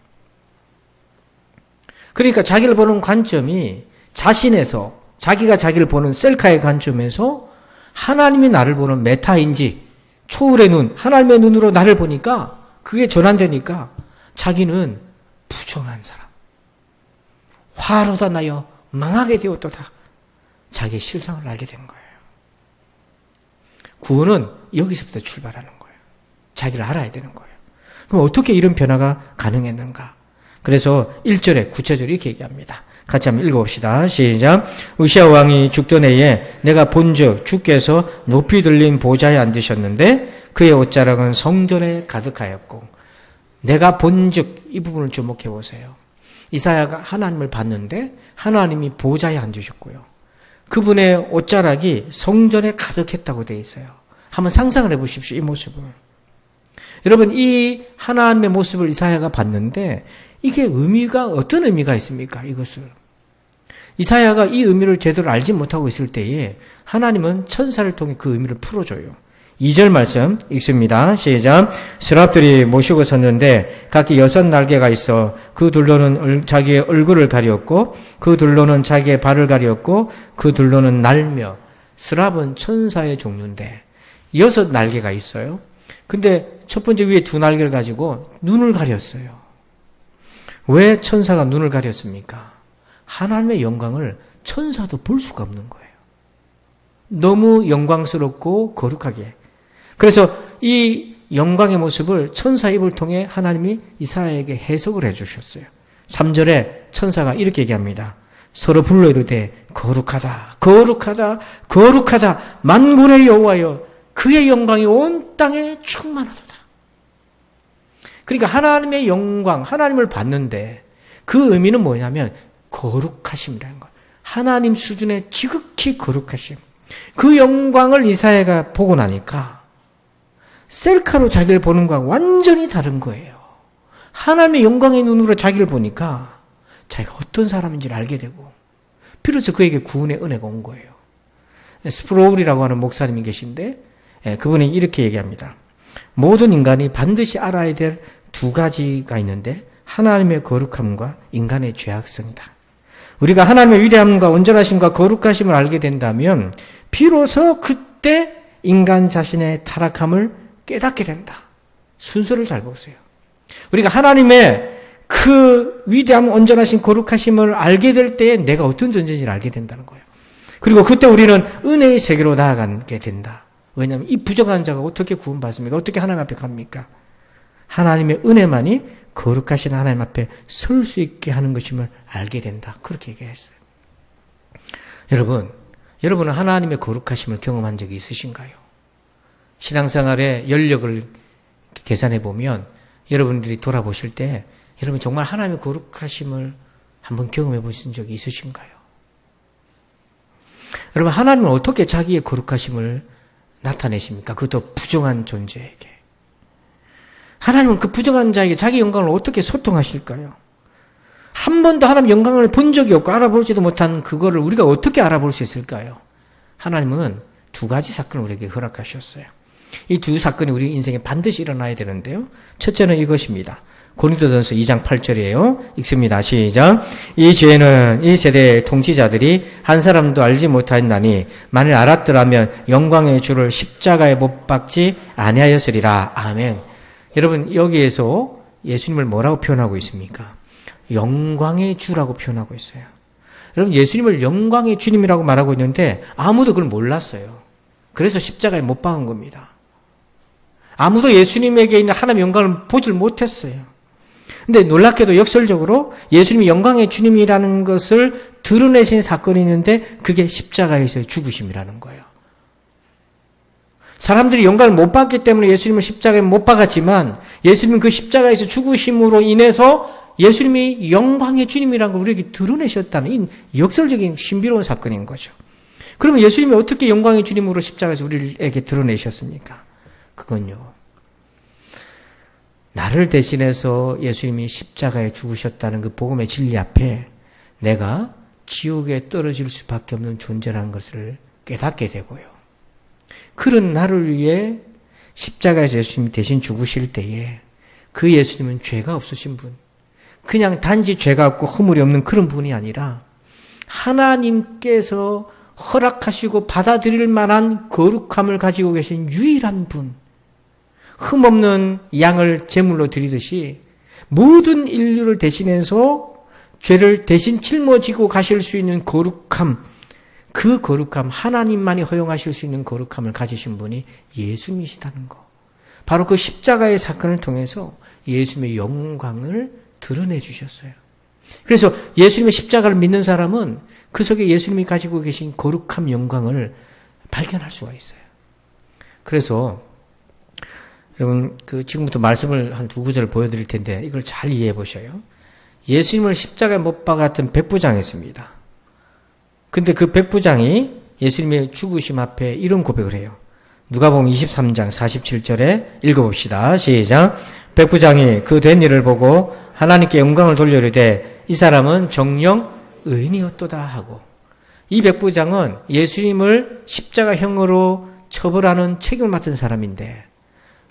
그러니까 자기를 보는 관점이 자신에서, 자기가 자기를 보는 셀카의 관점에서 하나님이 나를 보는 메타인지 초월의 눈, 하나님의 눈으로 나를 보니까 그게 전환되니까 자기는 부정한 사람, 화로다 나여 망하게 되었도다. 자기의 실상을 알게 된 거예요. 구원은 여기서부터 출발하는 거예요. 자기를 알아야 되는 거예요. 그럼 어떻게 이런 변화가 가능했는가? 그래서 1절에 구체적으로 이렇게 얘기합니다. 같이 한번 읽어봅시다. 시작. 우시아 왕이 죽던 해에 내가 본즉 주께서 높이 들린 보좌에 앉으셨는데 그의 옷자락은 성전에 가득하였고 내가 본즉 이 부분을 주목해 보세요. 이사야가 하나님을 봤는데 하나님이 보좌에 앉으셨고요. 그분의 옷자락이 성전에 가득했다고 되어 있어요. 한번 상상을 해보십시오. 이 모습을. 여러분, 이 하나님의 모습을 이사야가 봤는데 이게 의미가 어떤 의미가 있습니까? 이것을. 이사야가 이 의미를 제대로 알지 못하고 있을 때에 하나님은 천사를 통해 그 의미를 풀어줘요. 2절 말씀 읽습니다. 시작. 스랍들이 모시고 섰는데 각기 6날개가 있어 그 둘로는 자기의 얼굴을 가리었고 그 둘로는 자기의 발을 가리었고 그 둘로는 날며. 스랍은 천사의 종류인데 6날개가 있어요. 근데 첫 번째 위에 2날개를 가지고 눈을 가렸어요. 왜 천사가 눈을 가렸습니까? 하나님의 영광을 천사도 볼 수가 없는 거예요. 너무 영광스럽고 거룩하게. 그래서 이 영광의 모습을 천사 입을 통해 하나님이 이사야에게 해석을 해주셨어요. 3절에 천사가 이렇게 얘기합니다. 서로 불러 이르되 거룩하다, 거룩하다, 거룩하다, 만군의 여호와여, 그의 영광이 온 땅에 충만하도다. 그러니까 하나님의 영광, 하나님을 봤는데 그 의미는 뭐냐면 거룩하심이라는 거예요. 하나님 수준의 지극히 거룩하심. 그 영광을 이사야가 보고 나니까 셀카로 자기를 보는 거하고 완전히 다른 거예요. 하나님의 영광의 눈으로 자기를 보니까 자기가 어떤 사람인지를 알게 되고 비로소 그에게 구원의 은혜가 온 거예요. 스프로울이라고 하는 목사님이 계신데 그분이 이렇게 얘기합니다. 모든 인간이 반드시 알아야 될 2가지가 있는데 하나님의 거룩함과 인간의 죄악성이다. 우리가 하나님의 위대함과 온전하심과 거룩하심을 알게 된다면 비로소 그때 인간 자신의 타락함을 깨닫게 된다. 순서를 잘 보세요. 우리가 하나님의 그 위대함, 온전하신 거룩하심을 알게 될 때에 내가 어떤 존재인지를 알게 된다는 거예요. 그리고 그때 우리는 은혜의 세계로 나아가게 된다. 왜냐하면 이 부정한 자가 어떻게 구원받습니까? 어떻게 하나님 앞에 갑니까? 하나님의 은혜만이 거룩하신 하나님 앞에 설 수 있게 하는 것임을 알게 된다. 그렇게 얘기했어요. 여러분은 하나님의 거룩하심을 경험한 적이 있으신가요? 신앙생활의 연력을 계산해 보면 여러분들이 돌아보실 때 여러분 정말 하나님의 거룩하심을 한번 경험해 보신 적이 있으신가요? 여러분, 하나님은 어떻게 자기의 거룩하심을 나타내십니까? 그것도 부정한 존재에게. 하나님은 그 부정한 자에게 자기 영광을 어떻게 소통하실까요? 한 번도 하나님 영광을 본 적이 없고 알아보지도 못한 그거를 우리가 어떻게 알아볼 수 있을까요? 하나님은 2가지 사건을 우리에게 허락하셨어요. 이 2 사건이 우리 인생에 반드시 일어나야 되는데요. 첫째는 이것입니다. 고린도전서 2장 8절이에요. 읽습니다. 시작. 이 죄는 이 세대의 통치자들이 한 사람도 알지 못하였나니 만일 알았더라면 영광의 주를 십자가에 못 박지 아니하였으리라. 아멘. 여러분, 여기에서 예수님을 뭐라고 표현하고 있습니까? 영광의 주라고 표현하고 있어요. 여러분, 예수님을 영광의 주님이라고 말하고 있는데 아무도 그걸 몰랐어요. 그래서 십자가에 못 박은 겁니다. 아무도 예수님에게 있는 하나님의 영광을 보질 못했어요. 근데 놀랍게도 역설적으로 예수님이 영광의 주님이라는 것을 드러내신 사건이 있는데 그게 십자가에서의 죽으심이라는 거예요. 사람들이 영광을 못 받기 때문에 예수님을 십자가에 못 박았지만 예수님은 그 십자가에서 죽으심으로 인해서 예수님이 영광의 주님이라는 걸 우리에게 드러내셨다는 이 역설적인 신비로운 사건인 거죠. 그러면 예수님이 어떻게 영광의 주님으로 십자가에서 우리에게 드러내셨습니까? 그건요, 나를 대신해서 예수님이 십자가에 죽으셨다는 그 복음의 진리 앞에 내가 지옥에 떨어질 수밖에 없는 존재라는 것을 깨닫게 되고요. 그런 나를 위해 십자가에서 예수님이 대신 죽으실 때에 그 예수님은 죄가 없으신 분, 그냥 단지 죄가 없고 허물이 없는 그런 분이 아니라 하나님께서 허락하시고 받아들일 만한 거룩함을 가지고 계신 유일한 분, 흠없는 양을 제물로 드리듯이 모든 인류를 대신해서 죄를 대신 짊어지고 가실 수 있는 거룩함, 그 거룩함, 하나님만이 허용하실 수 있는 거룩함을 가지신 분이 예수님이시다는 거. 바로 그 십자가의 사건을 통해서 예수님의 영광을 드러내 주셨어요. 그래서 예수님의 십자가를 믿는 사람은 그 속에 예수님이 가지고 계신 거룩함, 영광을 발견할 수가 있어요. 그래서 여러분, 지금부터 말씀을 한 2구절을 보여드릴 텐데 이걸 잘 이해해 보셔요. 예수님을 십자가에 못 박았던 백부장이 있습니다. 근데 그 백부장이 예수님의 죽으심 앞에 이런 고백을 해요. 누가복음 23장 47절에 읽어봅시다. 시작. 백부장이 그 된 일을 보고 하나님께 영광을 돌려이르되 이 사람은 정령 의인이었도다 하고, 이 백부장은 예수님을 십자가형으로 처벌하는 책임을 맡은 사람인데,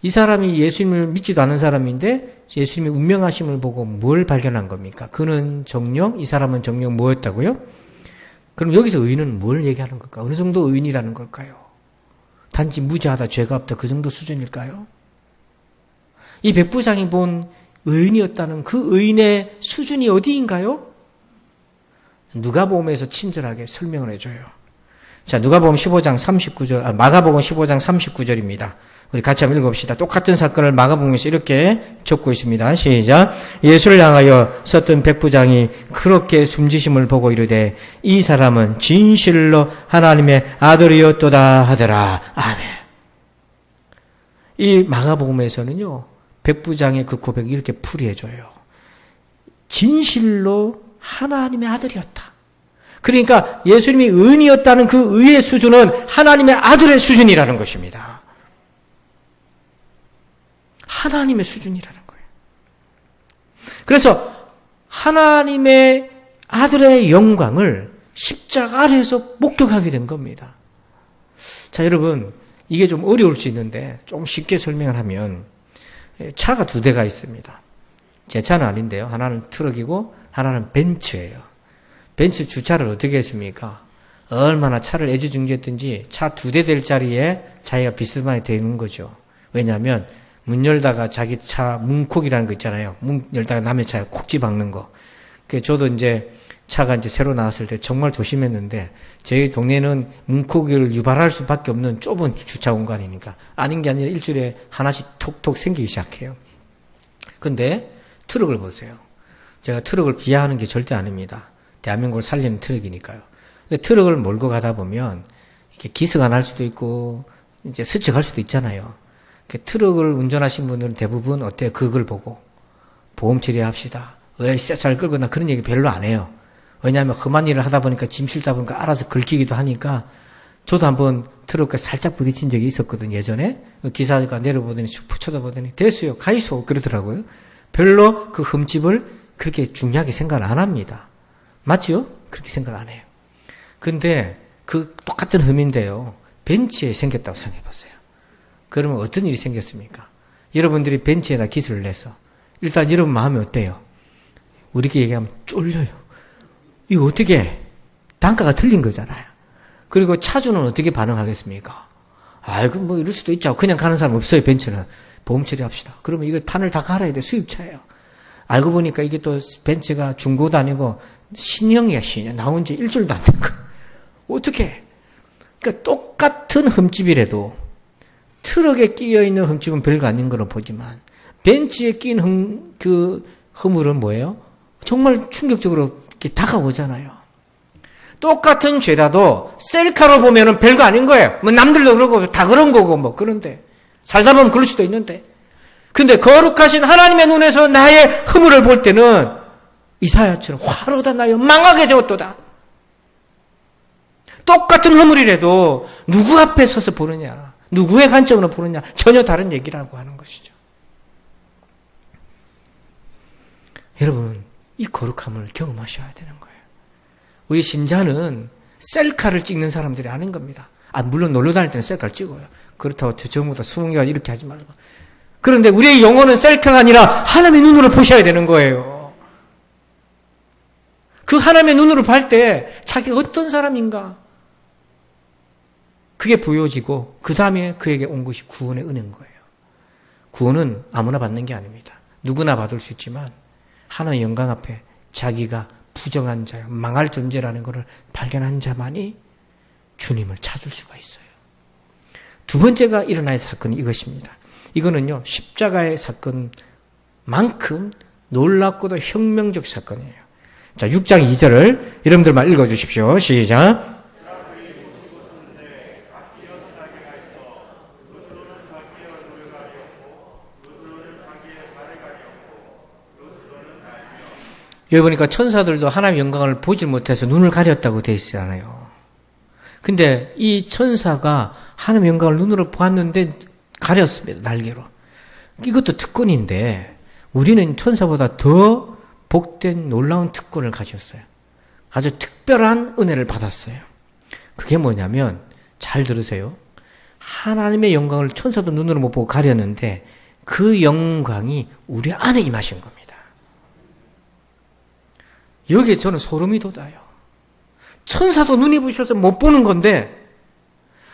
이 사람이 예수님을 믿지도 않은 사람인데 예수님의 운명하심을 보고 뭘 발견한 겁니까? 그는 정령, 이 사람은 정령 뭐였다고요? 그럼 여기서 의인은 뭘 얘기하는 걸까? 어느 정도 의인이라는 걸까요? 단지 무죄하다, 죄가 없다, 그 정도 수준일까요? 이 백부장이 본 의인이었다는 그 의인의 수준이 어디인가요? 누가복음에서 친절하게 설명을 해줘요. 자, 누가복음 15장 39절, 마가복음 15장 39절입니다. 우리 같이 한번 읽어봅시다. 똑같은 사건을 마가복음에서 이렇게 적고 있습니다. 시작. 예수를 향하여 섰던 백부장이 그렇게 숨지심을 보고 이르되 이 사람은 진실로 하나님의 아들이었도다 하더라. 아멘. 이 마가복음에서는요, 백부장의 그 고백을 이렇게 풀이해줘요. 진실로 하나님의 아들이었다. 그러니까 예수님이 의인이었다는 그 의의 수준은 하나님의 아들의 수준이라는 것입니다. 하나님의 수준이라는 거예요. 그래서 하나님의 아들의 영광을 십자가 아래에서 목격하게 된 겁니다. 자, 여러분, 이게 좀 어려울 수 있는데 좀 쉽게 설명을 하면, 차가 두 대가 있습니다. 제 차는 아닌데요. 하나는 트럭이고 하나는 벤츠예요. 벤츠 주차를 어떻게 했습니까? 얼마나 차를 애지중지했든지 차 두 대 될 자리에 자기가 비스듬하게 되는 거죠. 왜냐하면 문 열다가 자기 차 문콕이라는 거 있잖아요. 문 열다가 남의 차에 콕 집박는 거. 저도 이제 차가 이제 새로 나왔을 때 정말 조심했는데, 저희 동네는 문콕을 유발할 수밖에 없는 좁은 주차 공간이니까 아닌 게 아니라 일주일에 하나씩 톡톡 생기기 시작해요. 근데 트럭을 보세요. 제가 트럭을 비하하는 게 절대 아닙니다. 대한민국을 살리는 트럭이니까요. 근데 트럭을 몰고 가다 보면 이렇게 기스가 날 수도 있고 이제 스쳐갈 수도 있잖아요. 트럭을 운전하신 분들은 대부분 어때요? 그걸 보고 보험 처리합시다. 왜 잘 끌거나 그런 얘기 별로 안 해요. 왜냐하면 험한 일을 하다 보니까 짐 실다 보니까 알아서 긁히기도 하니까. 저도 한번 트럭과 살짝 부딪힌 적이 있었거든요, 예전에. 기사가 내려보더니 슉 쳐다보더니 됐어요, 가이소 그러더라고요. 별로 그 흠집을 그렇게 중요하게 생각 안 합니다. 맞죠? 그렇게 생각 안 해요. 근데 그 똑같은 흠인데요, 벤츠에 생겼다고 생각해보세요. 그러면 어떤 일이 생겼습니까? 여러분들이 벤츠에다 기술을 내서 일단 여러분 마음이 어때요? 우리끼리 얘기하면 쫄려요. 이거 어떻게 해? 단가가 틀린 거잖아요. 그리고 차주는 어떻게 반응하겠습니까? 아이고 뭐 이럴 수도 있죠. 그냥 가는 사람 없어요. 벤츠는. 보험 처리합시다. 그러면 이거 판을 다 갈아야 돼. 수입차예요. 알고 보니까 이게 또 벤츠가 중고도 아니고 신형이야, 신형. 나온 지 일주일도 안 된 거. 어떻게 해? 그러니까 똑같은 흠집이라도 트럭에 끼어있는 흠집은 별거 아닌 거로 보지만 벤츠에 끼인 허물은 뭐예요? 정말 충격적으로 이렇게 다가오잖아요. 똑같은 죄라도 셀카로 보면은 별거 아닌 거예요. 뭐 남들도 그러고 다 그런 거고 뭐 그런데 살다 보면 그럴 수도 있는데, 근데 거룩하신 하나님의 눈에서 나의 허물을 볼 때는 이사야처럼 화로다 나여 망하게 되었도다. 똑같은 허물이라도 누구 앞에 서서 보느냐, 누구의 관점으로 보느냐, 전혀 다른 얘기라고 하는 것이죠. 여러분, 이 거룩함을 경험하셔야 되는 거예요. 우리 신자는 셀카를 찍는 사람들이 아닌 겁니다. 물론 놀러 다닐 때는 셀카를 찍어요. 그렇다고 전부 다 수능이가 이렇게 하지 말고. 그런데 우리의 영혼은 셀카가 아니라 하나님의 눈으로 보셔야 되는 거예요. 그 하나님의 눈으로 볼 때 자기가 어떤 사람인가, 그게 보여지고 그 다음에 그에게 온 것이 구원의 은혜인 거예요. 구원은 아무나 받는 게 아닙니다. 누구나 받을 수 있지만 하나님의 영광 앞에 자기가 부정한 자요, 망할 존재라는 것을 발견한 자만이 주님을 찾을 수가 있어요. 두 번째가 일어날 사건이 이것입니다. 이거는요, 십자가의 사건만큼 놀랍고도 혁명적 사건이에요. 자, 6장 2절을 여러분들만 읽어주십시오. 시작. 여기 보니까 천사들도 하나님의 영광을 보질 못해서 눈을 가렸다고 되어 있잖아요. 근데 이 천사가 하나님의 영광을 눈으로 보았는데 가렸습니다. 날개로. 이것도 특권인데 우리는 천사보다 더 복된 놀라운 특권을 가졌어요. 아주 특별한 은혜를 받았어요. 그게 뭐냐면 잘 들으세요. 하나님의 영광을 천사도 눈으로 못 보고 가렸는데 그 영광이 우리 안에 임하신 겁니다. 여기에 저는 소름이 돋아요. 천사도 눈이 부셔서 못 보는 건데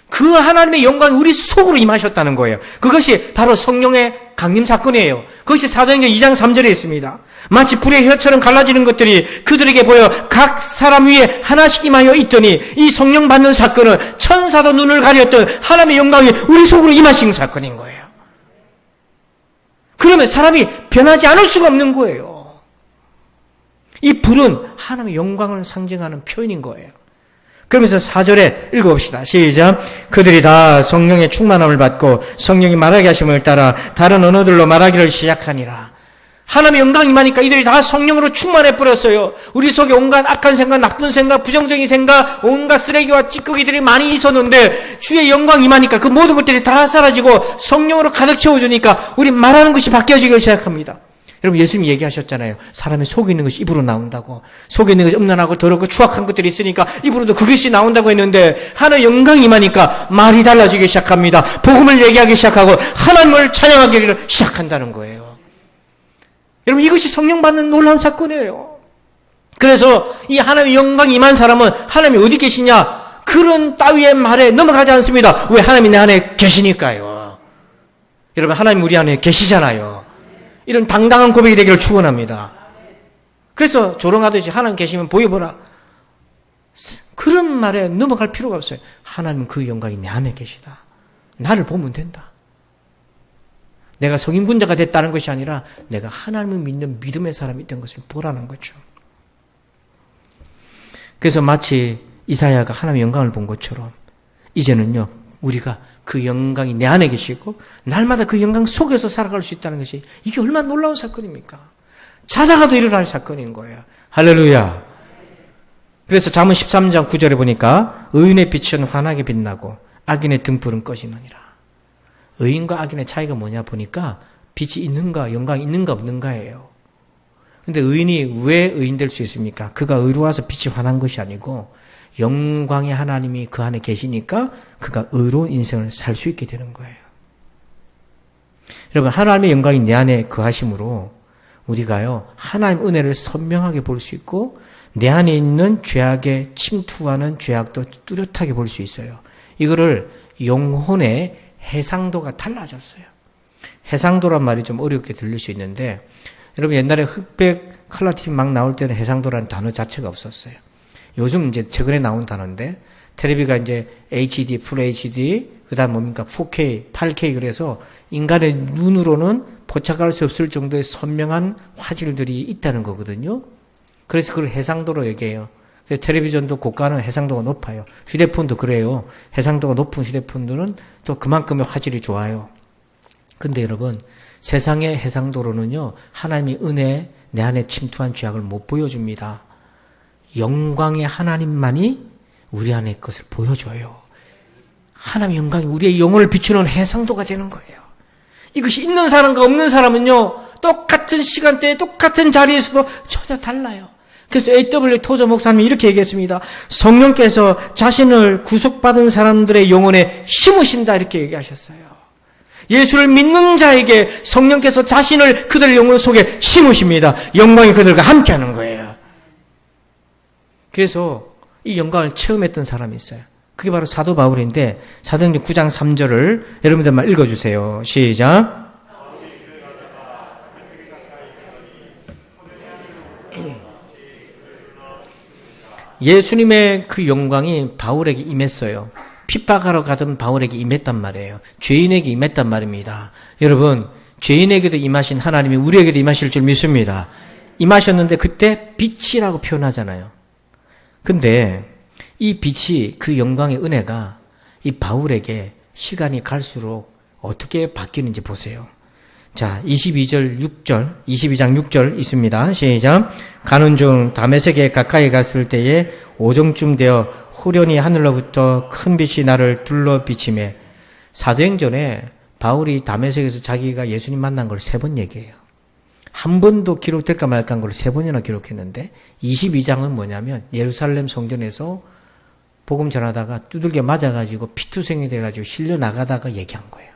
그 하나님의 영광이 우리 속으로 임하셨다는 거예요. 그것이 바로 성령의 강림 사건이에요. 그것이 사도행전 2장 3절에 있습니다. 마치 불의 혀처럼 갈라지는 것들이 그들에게 보여 각 사람 위에 하나씩 임하여 있더니 이 성령 받는 사건은 천사도 눈을 가렸던 하나님의 영광이 우리 속으로 임하신 사건인 거예요. 그러면 사람이 변하지 않을 수가 없는 거예요. 이 불은 하나님의 영광을 상징하는 표현인 거예요. 그러면서 4절에 읽어봅시다. 시작. 그들이 다 성령의 충만함을 받고 성령이 말하게 하심을 따라 다른 언어들로 말하기를 시작하니라. 하나님의 영광이 임하니까 이들이 다 성령으로 충만해 버렸어요. 우리 속에 온갖 악한 생각, 나쁜 생각, 부정적인 생각, 온갖 쓰레기와 찌꺼기들이 많이 있었는데 주의 영광이 임하니까 그 모든 것들이 다 사라지고 성령으로 가득 채워주니까 우리 말하는 것이 바뀌어지기 시작합니다. 여러분 예수님이 얘기하셨잖아요. 사람의 속에 있는 것이 입으로 나온다고. 속에 있는 것이 음란하고 더럽고 추악한 것들이 있으니까 입으로도 그것이 나온다고 했는데 하나님의 영광이 임하니까 말이 달라지기 시작합니다. 복음을 얘기하기 시작하고 하나님을 찬양하기를 시작한다는 거예요. 여러분 이것이 성령 받는 놀라운 사건이에요. 그래서 이 하나님의 영광이 임한 사람은 하나님이 어디 계시냐? 그런 따위의 말에 넘어가지 않습니다. 왜? 하나님이 내 안에 계시니까요. 여러분 하나님 우리 안에 계시잖아요. 이런 당당한 고백이 되기를 축원합니다. 그래서 조롱하듯이 하나님 계시면 보여보라. 그런 말에 넘어갈 필요가 없어요. 하나님은 그 영광이 내 안에 계시다. 나를 보면 된다. 내가 성인군자가 됐다는 것이 아니라 내가 하나님을 믿는 믿음의 사람이 된 것을 보라는 거죠. 그래서 마치 이사야가 하나님의 영광을 본 것처럼 이제는요 우리가 그 영광이 내 안에 계시고 날마다 그 영광 속에서 살아갈 수 있다는 것이 이게 얼마나 놀라운 사건입니까? 자다가도 일어날 사건인 거예요. 할렐루야. 그래서 잠언 13장 9절에 보니까 의인의 빛은 환하게 빛나고 악인의 등불은 꺼지느니라. 의인과 악인의 차이가 뭐냐 보니까 빛이 있는가 영광이 있는가 없는가예요. 근데 의인이 왜 의인 될 수 있습니까? 그가 의로워서 빛이 환한 것이 아니고 영광의 하나님이 그 안에 계시니까 그가 의로운 인생을 살 수 있게 되는 거예요. 여러분 하나님의 영광이 내 안에 거하심으로 우리가요 하나님 은혜를 선명하게 볼 수 있고 내 안에 있는 죄악에 침투하는 죄악도 뚜렷하게 볼 수 있어요. 이거를 영혼의 해상도가 달라졌어요. 해상도란 말이 좀 어렵게 들릴 수 있는데 여러분 옛날에 흑백 컬러 TV 막 나올 때는 해상도라는 단어 자체가 없었어요. 요즘 이제 최근에 나온 단어인데 텔레비가 이제 HD, 풀 HD, 그다음 뭡니까 4K, 8K 그래서 인간의 눈으로는 포착할 수 없을 정도의 선명한 화질들이 있다는 거거든요. 그래서 그걸 해상도로 얘기해요. 그래서 텔레비전도 고가는 해상도가 높아요. 휴대폰도 그래요. 해상도가 높은 휴대폰들은 또 그만큼의 화질이 좋아요. 근데 여러분 세상의 해상도로는요 하나님의 은혜 내 안에 침투한 죄악을 못 보여줍니다. 영광의 하나님만이 우리 안에 것을 보여줘요. 하나님의 영광이 우리의 영혼을 비추는 해상도가 되는 거예요. 이것이 있는 사람과 없는 사람은요 똑같은 시간대에 똑같은 자리에서도 전혀 달라요. 그래서 A.W. 토저 목사님이 이렇게 얘기했습니다. 성령께서 자신을 구속받은 사람들의 영혼에 심으신다 이렇게 얘기하셨어요. 예수를 믿는 자에게 성령께서 자신을 그들의 영혼 속에 심으십니다. 영광이 그들과 함께하는 거예요. 그래서 이 영광을 체험했던 사람이 있어요. 그게 바로 사도 바울인데 사도행전 9장 3절을 여러분들만 읽어주세요. 시작. 예수님의 그 영광이 바울에게 임했어요. 핍박하러 가던 바울에게 임했단 말이에요. 죄인에게 임했단 말입니다. 여러분 죄인에게도 임하신 하나님이 우리에게도 임하실 줄 믿습니다. 임하셨는데 그때 빛이라고 표현하잖아요. 근데 이 빛이 그 영광의 은혜가 이 바울에게 시간이 갈수록 어떻게 바뀌는지 보세요. 자, 22장 6절 있습니다. 시작. 가는 중 다메섹에 가까이 갔을 때에 오정쯤 되어 후련히 하늘로부터 큰 빛이 나를 둘러 비치매. 사도행전에 바울이 다메섹에서 자기가 예수님 만난 걸 3번 얘기해요. 한 번도 기록될까 말까 한 걸 3번이나 기록했는데 22장은 뭐냐면 예루살렘 성전에서 복음 전하다가 두들겨 맞아가지고 피투성이 돼가지고 실려 나가다가 얘기한 거예요.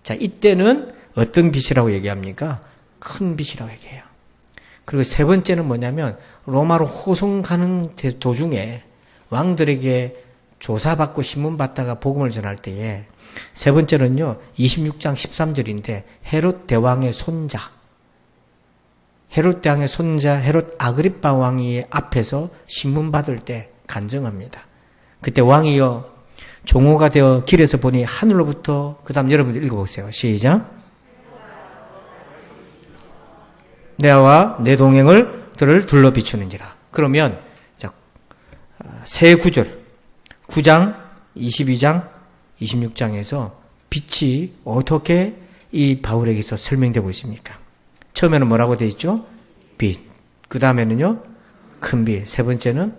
자, 이때는 어떤 빛이라고 얘기합니까? 큰 빛이라고 얘기해요. 그리고 3번째는 뭐냐면 로마로 호송 가는 도중에 왕들에게 조사받고 신문받다가 복음을 전할 때에 3번째는요 26장 13절인데 헤롯 대왕의 손자 헤롯 아그리빠 왕이 앞에서 신문받을 때 간증합니다. 그때 왕이요 종호가 되어 길에서 보니 하늘로부터, 그 다음 여러분들 읽어보세요. 시작. 내와 내 동행들을 둘러 비추는지라. 그러면 세 구절 9장, 22장, 26장에서 빛이 어떻게 이 바울에게서 설명되고 있습니까? 처음에는 뭐라고 되어 있죠? 빛. 그 다음에는요 큰 빛. 3번째는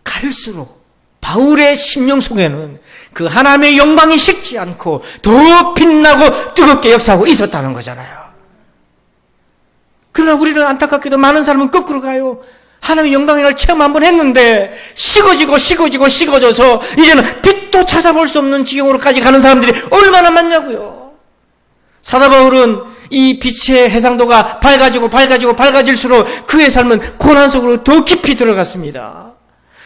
갈수록 바울의 심령 속에는 그 하나님의 영광이 식지 않고 더 빛나고 뜨겁게 역사하고 있었다는 거잖아요. 그러나 우리는 안타깝게도 많은 사람은 거꾸로 가요. 하나님의 영광을 체험 한번 했는데 식어져서 이제는 빛도 찾아볼 수 없는 지경으로까지 가는 사람들이 얼마나 많냐고요. 사도 바울은 이 빛의 해상도가 밝아질수록 그의 삶은 고난 속으로 더 깊이 들어갔습니다.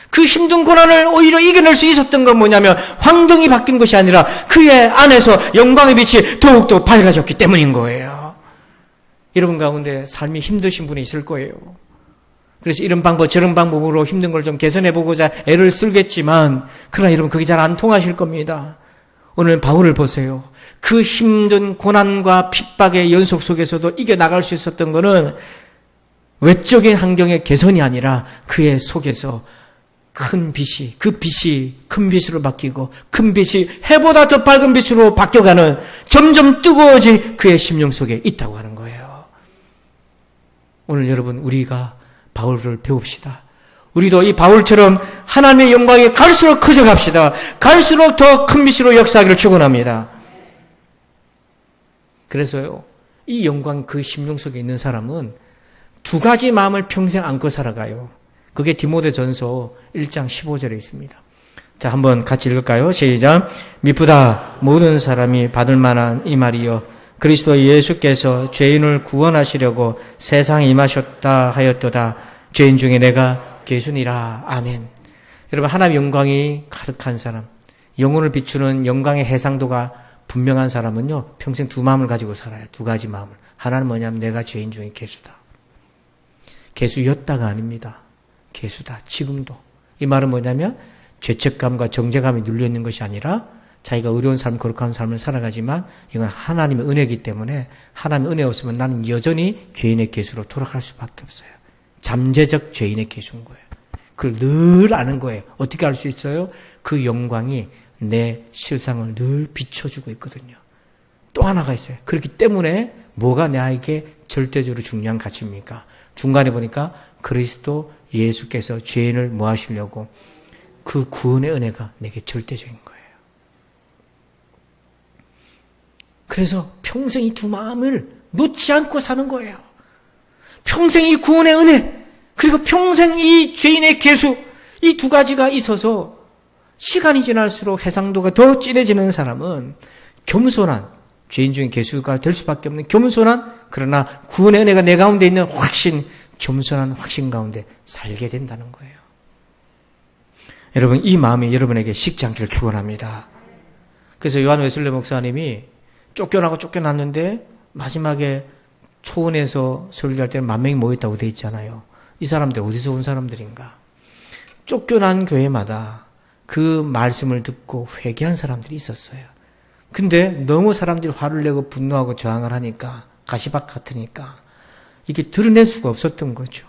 그 힘든 고난을 오히려 이겨낼 수 있었던 건 뭐냐면 환경이 바뀐 것이 아니라 그의 안에서 영광의 빛이 더욱더 밝아졌기 때문인 거예요. 여러분 가운데 삶이 힘드신 분이 있을 거예요. 그래서 이런 방법 저런 방법으로 힘든 걸 좀 개선해보고자 애를 쓰겠지만 그러나 여러분 그게 잘 안 통하실 겁니다. 오늘 바울을 보세요. 그 힘든 고난과 핍박의 연속 속에서도 이겨나갈 수 있었던 것은 외적인 환경의 개선이 아니라 그의 속에서 큰 빛이, 그 빛이 큰 빛으로 바뀌고 큰 빛이 해보다 더 밝은 빛으로 바뀌어가는 점점 뜨거워진 그의 심령 속에 있다고 하는 거예요. 오늘 여러분 우리가 바울을 배웁시다. 우리도 이 바울처럼 하나님의 영광이 갈수록 커져갑시다. 갈수록 더 큰 빛으로 역사하기를 축원합니다. 그래서요 이 영광이 그 심령 속에 있는 사람은 2가지 마음을 평생 안고 살아가요. 그게 디모데전서 1장 15절에 있습니다. 자, 한번 같이 읽을까요? 시작. 미쁘다 모든 사람이 받을 만한 이 말이요 그리스도 예수께서 죄인을 구원하시려고 세상에 임하셨다 하였도다. 죄인 중에 내가 괴순이라. 아멘. 여러분 하나님의 영광이 가득한 사람, 영혼을 비추는 영광의 해상도가 분명한 사람은요 평생 2 마음을 가지고 살아요. 2가지 마음을. 하나는 뭐냐면 내가 죄인 중에 괴수다. 괴수였다가 아닙니다. 괴수다. 지금도. 이 말은 뭐냐면 죄책감과 정죄감이 눌려있는 것이 아니라 자기가 의로운 삶, 거룩한 삶을 살아가지만 이건 하나님의 은혜이기 때문에 하나님의 은혜 없으면 나는 여전히 죄인의 괴수로 돌아갈 수밖에 없어요. 잠재적 죄인의 괴수인 거예요. 그걸 늘 아는 거예요. 어떻게 알 수 있어요? 그 영광이 내 실상을 늘 비춰주고 있거든요. 또 하나가 있어요. 그렇기 때문에 뭐가 나에게 절대적으로 중요한 가치입니까? 중간에 보니까 그리스도 예수께서 죄인을 뭐 하시려고 그 구원의 은혜가 내게 절대적인 거예요. 그래서 평생 이 2 마음을 놓지 않고 사는 거예요. 평생 이 구원의 은혜 그리고 평생 이 죄인의 괴수 이 2가지가 있어서 시간이 지날수록 해상도가 더 진해지는 사람은 겸손한 죄인 중에 괴수가 될 수밖에 없는 겸손한 그러나 구원의 은혜가 내 가운데 있는 겸손한 확신 가운데 살게 된다는 거예요. 여러분 이 마음이 여러분에게 식지 않기를 축원합니다. 그래서 요한 웨슬리 목사님이 쫓겨났는데 마지막에 초원에서 설교할 때는 10,000명이 모였다고 돼 있잖아요. 이 사람들 어디서 온 사람들인가? 쫓겨난 교회마다 그 말씀을 듣고 회개한 사람들이 있었어요. 근데 너무 사람들이 화를 내고 분노하고 저항을 하니까 가시밭 같으니까 이게 드러낼 수가 없었던 거죠.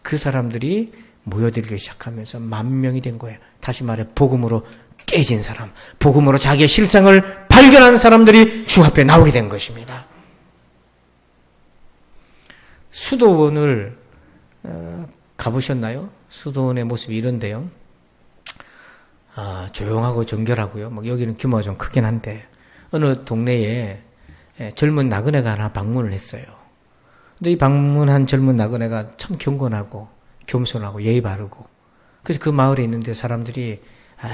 그 사람들이 모여들기 시작하면서 10,000명이 된 거예요. 다시 말해 복음으로 깨진 사람, 복음으로 자기의 실상을 발견한 사람들이 주 앞에 나오게 된 것입니다. 수도원을 가보셨나요? 수도원의 모습이 이런데요. 조용하고 정결하고요. 여기는 규모가 좀 크긴 한데 어느 동네에 젊은 나그네가 하나 방문을 했어요. 근데 이 방문한 젊은 나그네가 참 경건하고 겸손하고 예의 바르고, 그래서 그 마을에 있는데 사람들이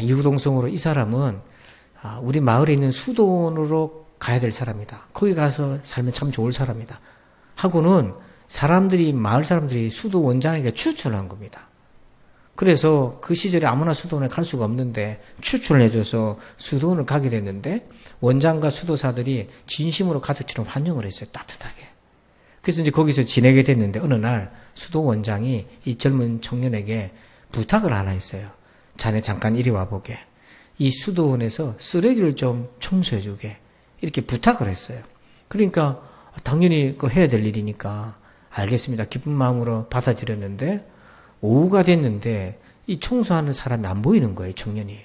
이구동성으로 이 사람은 우리 마을에 있는 수도원으로 가야 될 사람이다. 거기 가서 살면 참 좋을 사람이다. 하고는 마을 사람들이 수도원장에게 추천한 겁니다. 그래서 그 시절에 아무나 수도원에 갈 수가 없는데 추천을 해줘서 수도원을 가게 됐는데, 원장과 수도사들이 진심으로 가족처럼 환영을 했어요. 따뜻하게. 그래서 이제 거기서 지내게 됐는데, 어느 날 수도원장이 이 젊은 청년에게 부탁을 하나 했어요. 자네 잠깐 이리 와보게. 이 수도원에서 쓰레기를 좀 청소해주게. 이렇게 부탁을 했어요. 그러니까 당연히 해야 될 일이니까 알겠습니다. 기쁜 마음으로 받아들였는데, 오후가 됐는데 이 청소하는 사람이 안 보이는 거예요, 청년이.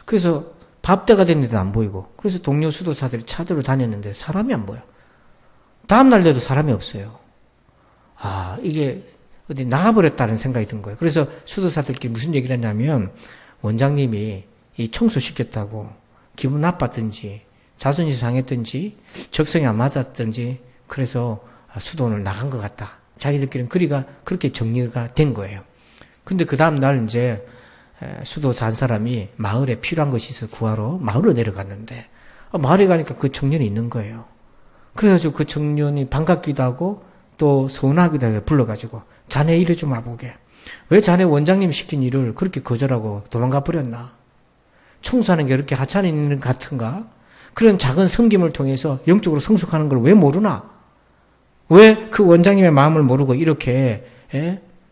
그래서 밥때가 됐는데도 안 보이고, 그래서 동료 수도사들이 찾으러 다녔는데 사람이 안 보여. 다음날 돼도 사람이 없어요. 이게 어디 나가버렸다는 생각이 든 거예요. 그래서 수도사들끼리 무슨 얘기를 했냐면, 원장님이 이 청소시켰다고 기분 나빴든지 자존심 상했든지 적성이 안 맞았든지 그래서 수도원을 나간 것 같다. 자기들끼리는 그렇게 정리가 된 거예요. 근데 그 다음날 이제 수도사 한 사람이 마을에 필요한 것이 있어서 구하러 마을로 내려갔는데, 마을에 가니까 그 청년이 있는 거예요. 그래가지고 그 청년이 반갑기도 하고 또 서운하기도 하게 불러가지고, 자네 일을 좀 와보게. 왜 자네 원장님 시킨 일을 그렇게 거절하고 도망가 버렸나? 청소하는 게 그렇게 하찮은 일 같은가? 그런 작은 섬김을 통해서 영적으로 성숙하는 걸 왜 모르나? 왜 그 원장님의 마음을 모르고 이렇게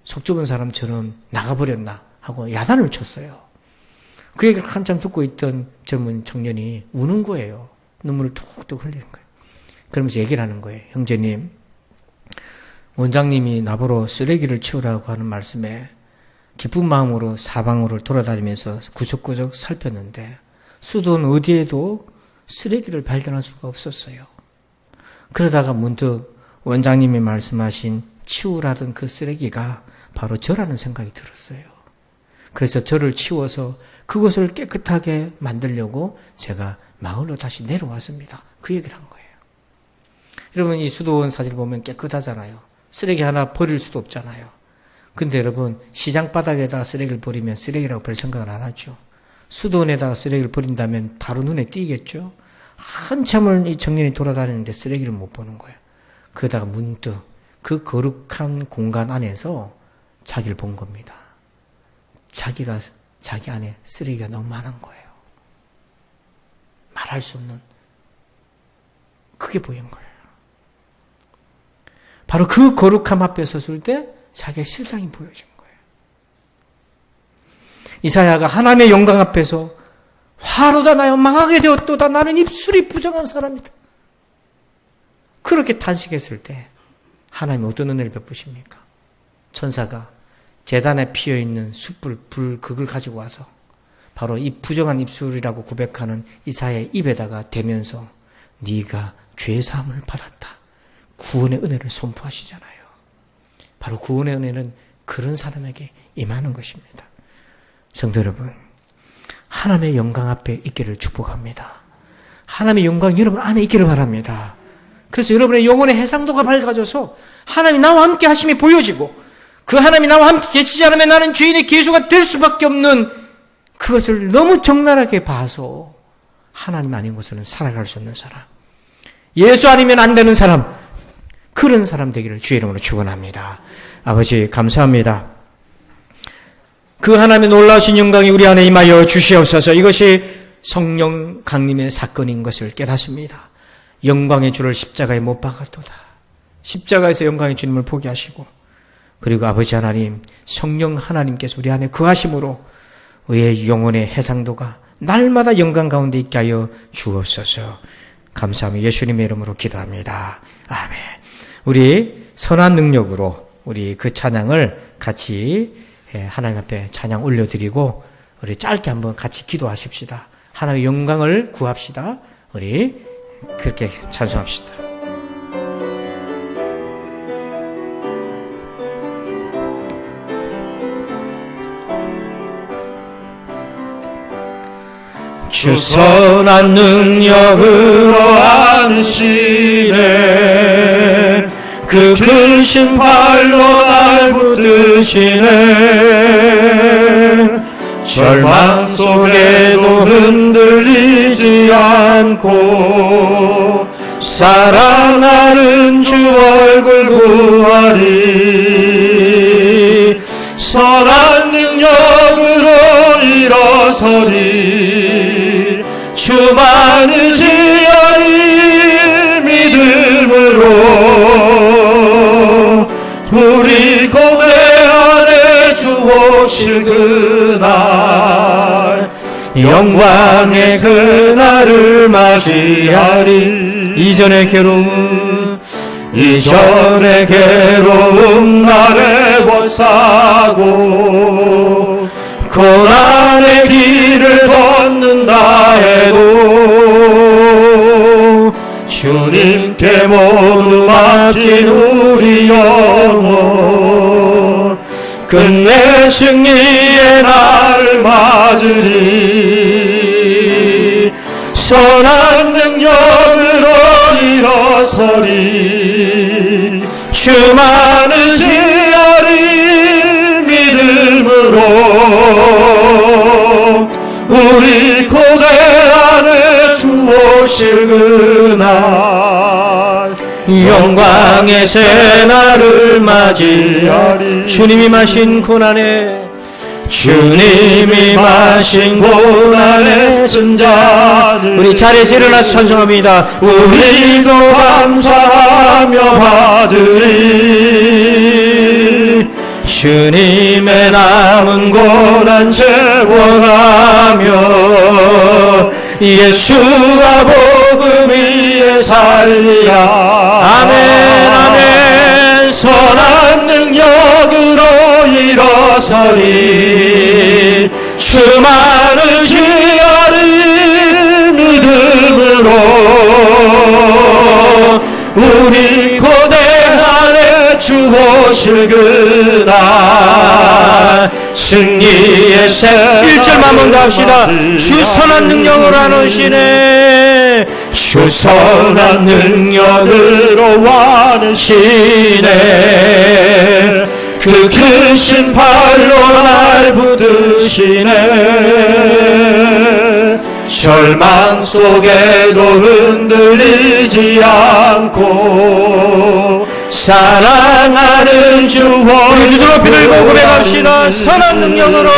속 좁은 사람처럼 나가버렸나? 하고 야단을 쳤어요. 그 얘기를 한참 듣고 있던 젊은 청년이 우는 거예요. 눈물을 툭툭 흘리는 거예요. 그러면서 얘기를 하는 거예요. 형제님, 원장님이 나보러 쓰레기를 치우라고 하는 말씀에 기쁜 마음으로 사방으로 돌아다니면서 구석구석 살폈는데 수도원 어디에도 쓰레기를 발견할 수가 없었어요. 그러다가 문득 원장님이 말씀하신 치우라던 그 쓰레기가 바로 저라는 생각이 들었어요. 그래서 저를 치워서 그것을 깨끗하게 만들려고 제가 마을로 다시 내려왔습니다. 그 얘기를 한 거예요. 여러분, 이 수도원 사진을 보면 깨끗하잖아요. 쓰레기 하나 버릴 수도 없잖아요. 근데 여러분, 시장 바닥에다가 쓰레기를 버리면 쓰레기라고 별 생각을 안 하죠. 수도원에다가 쓰레기를 버린다면 바로 눈에 띄겠죠. 한참을 이 청년이 돌아다니는데 쓰레기를 못 보는 거예요. 그러다가 문득 그 거룩한 공간 안에서 자기를 본 겁니다. 자기 안에 쓰레기가 너무 많은 거예요. 말할 수 없는, 그게 보인 거예요. 바로 그 거룩함 앞에 섰을 때 자기의 실상이 보여진 거예요. 이사야가 하나님의 영광 앞에서 화로다 나여 망하게 되었도다. 나는 입술이 부정한 사람이다. 그렇게 탄식했을 때 하나님이 어떤 은혜를 베푸십니까? 천사가 제단에 피어있는 숯불, 그걸 가지고 와서 바로 이 부정한 입술이라고 고백하는 이사야의 입에다가 대면서 네가 죄사함을 받았다. 구원의 은혜를 선포하시잖아요. 바로 구원의 은혜는 그런 사람에게 임하는 것입니다. 성도 여러분, 하나님의 영광 앞에 있기를 축복합니다. 하나님의 영광 여러분 안에 있기를 바랍니다. 그래서 여러분의 영혼의 해상도가 밝아져서 하나님이 나와 함께 하심이 보여지고, 그 하나님이 나와 함께 계시지 않으면 나는 죄인의 계수가 될 수밖에 없는 그것을 너무 적나라하게 봐서 하나님 아닌 곳에는 살아갈 수 없는 사람, 예수 아니면 안 되는 사람, 그런 사람 되기를 주의 이름으로 축원합니다. 아버지 감사합니다. 그 하나님의 놀라우신 영광이 우리 안에 임하여 주시옵소서. 이것이 성령 강림의 사건인 것을 깨닫습니다. 영광의 주를 십자가에 못 박았도다. 십자가에서 영광의 주님을 포기하시고, 그리고 아버지 하나님, 성령 하나님께서 우리 안에 거하심으로 우리의 영혼의 해상도가 날마다 영광 가운데 있게 하여 주옵소서. 감사하며 예수님의 이름으로 기도합니다. 아멘. 우리 선한 능력으로 우리 그 찬양을 같이 하나님 앞에 찬양 올려드리고 우리 짧게 한번 같이 기도하십시다. 하나님의 영광을 구합시다. 우리 그렇게 찬송합시다. 주 선한 능력으로 안으시네 그 크신 팔로 날 붙드시네 절망 속에도 흔들리지 않고 사랑하는 주 얼굴 구하리 선한 능력으로 일어서리 주 많으시오니 믿음으로 우리 고대 안에 주 오실 그날 영광의 그날을 맞이하리 이전의 괴로움 나를 벗사고 고난의 길을 걷는다 해도 주님께 모두 맡긴 우리 영혼 끝내 승리의 날을 맞으리 선한 능력으로 일어서리 주 많으시오니 믿음으로 우리 고대 안에 주 오실 그날 영광의 새날을 맞이하리 주님이 마신 고난에 주님이 마신 고난의 쓴잔을 우리 자리에서 일어나서 찬송합니다. 우리도 감사하며 받으리 주님의 남은 고난 제원하며 예수가 복음 위에 살리라 아멘 아멘 선한 능력으로 일어서리 주 많으시오니 믿음으로 우리 고대 안에 주 오실 그날 승리의 새 1절만 먼저 합시다. 주 선한 능력으로 안으시네 주 선한 능력으로 와르시네 그 크신 팔로 날 붙드시네 절망 속에도 흔들리지 않고 사랑하는 주 우리 두 손 높이 들고 고백합시다. 선한 능력으로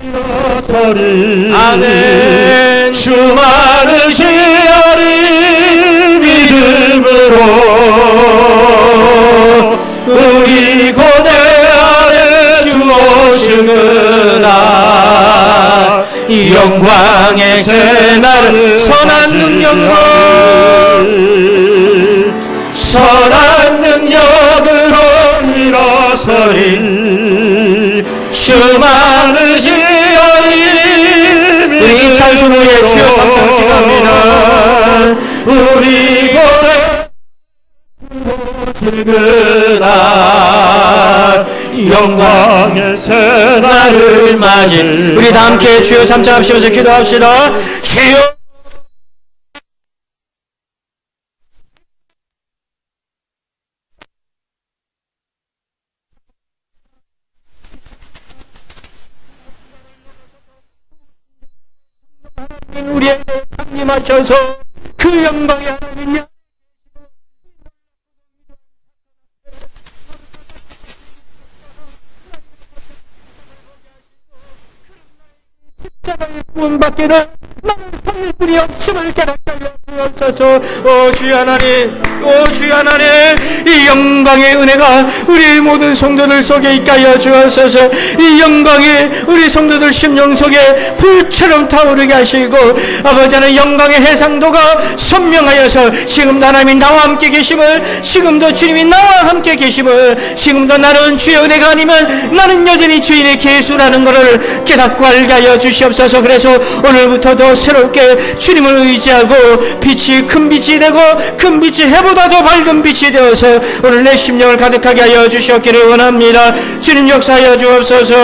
일어서리 아멘 주 많으시오니 믿음으로 우리 고대 안에 주 오실 그날 영광의 새날을 선한 능력으로 일어서리 주 많으시오니 우리 찬송 후에 주여 삼창 기도합니다. 우리 고대 그날 영광의 새날을 맞이 우리 다 함께 주여 삼창하시면서 기도합시다. 주여 우리에게 강림하셔서 그 영광의 하나님 십자가의 구원받기는 나는 살릴 뿐이 없음을 깨닫게 하여 주옵소서. 오 주여 하나님 오 주여 하나님, 이 영광의 은혜가 우리 모든 성도들 속에 있게 하여 주옵소서. 이 영광이 우리 성도들 심령 속에 불처럼 타오르게 하시고, 아버지는 영광의 해상도가 선명하여서 지금도 하나님이 나와 함께 계심을, 지금도 주님이 나와 함께 계심을, 지금도 나는 주의 은혜가 아니면 나는 여전히 주인의 계수라는 것을 깨닫고 알게 하여 주시옵소서. 그래서 오늘부터도 새롭게 주님을 의지하고 빛이 큰 빛이 되고 큰 빛이 해보다 더 밝은 빛이 되어서 오늘 내 심령을 가득하게 하여 주셨기를 원합니다. 주님 역사하여 주옵소서.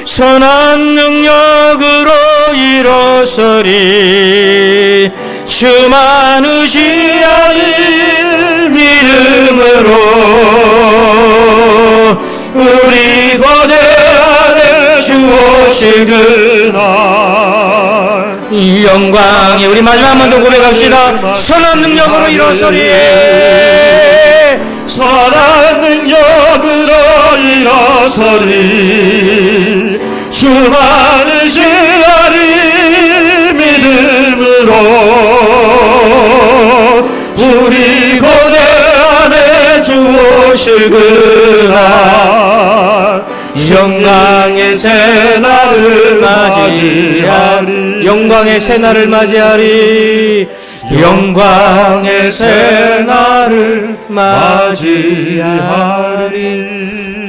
선한 능력으로 일어서리 주만 의지하는 믿음으로 우리 고대 안에 주 오실 그날 이 영광에 우리 마지막 한 번 더 고백합시다. 선한 능력으로 일어서리 선한 능력으로 일어서리 주만 의지하리 믿음으로 우리 고대 안에 주 오실 그날 영광의 새날을 맞이하리 영광의 새날을 맞이하리 영광의 새날을 맞이하리.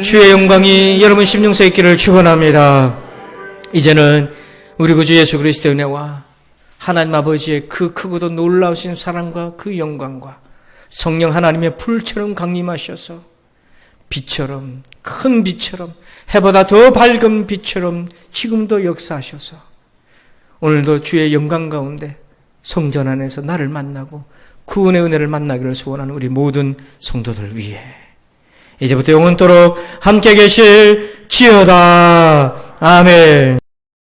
주의 영광이 여러분 심령속에 있기를 축원합니다. 이제는 우리 구주 예수 그리스도의 은혜와 하나님 아버지의 그 크고도 놀라우신 사랑과 그 영광과 성령 하나님의 불처럼 강림하셔서 빛처럼 큰 빛처럼 해보다 더 밝은 빛처럼 지금도 역사하셔서 오늘도 주의 영광 가운데 성전 안에서 나를 만나고 구원의 은혜를 만나기를 소원하는 우리 모든 성도들 위해 이제부터 영원토록 함께 계실 지어다. 아멘.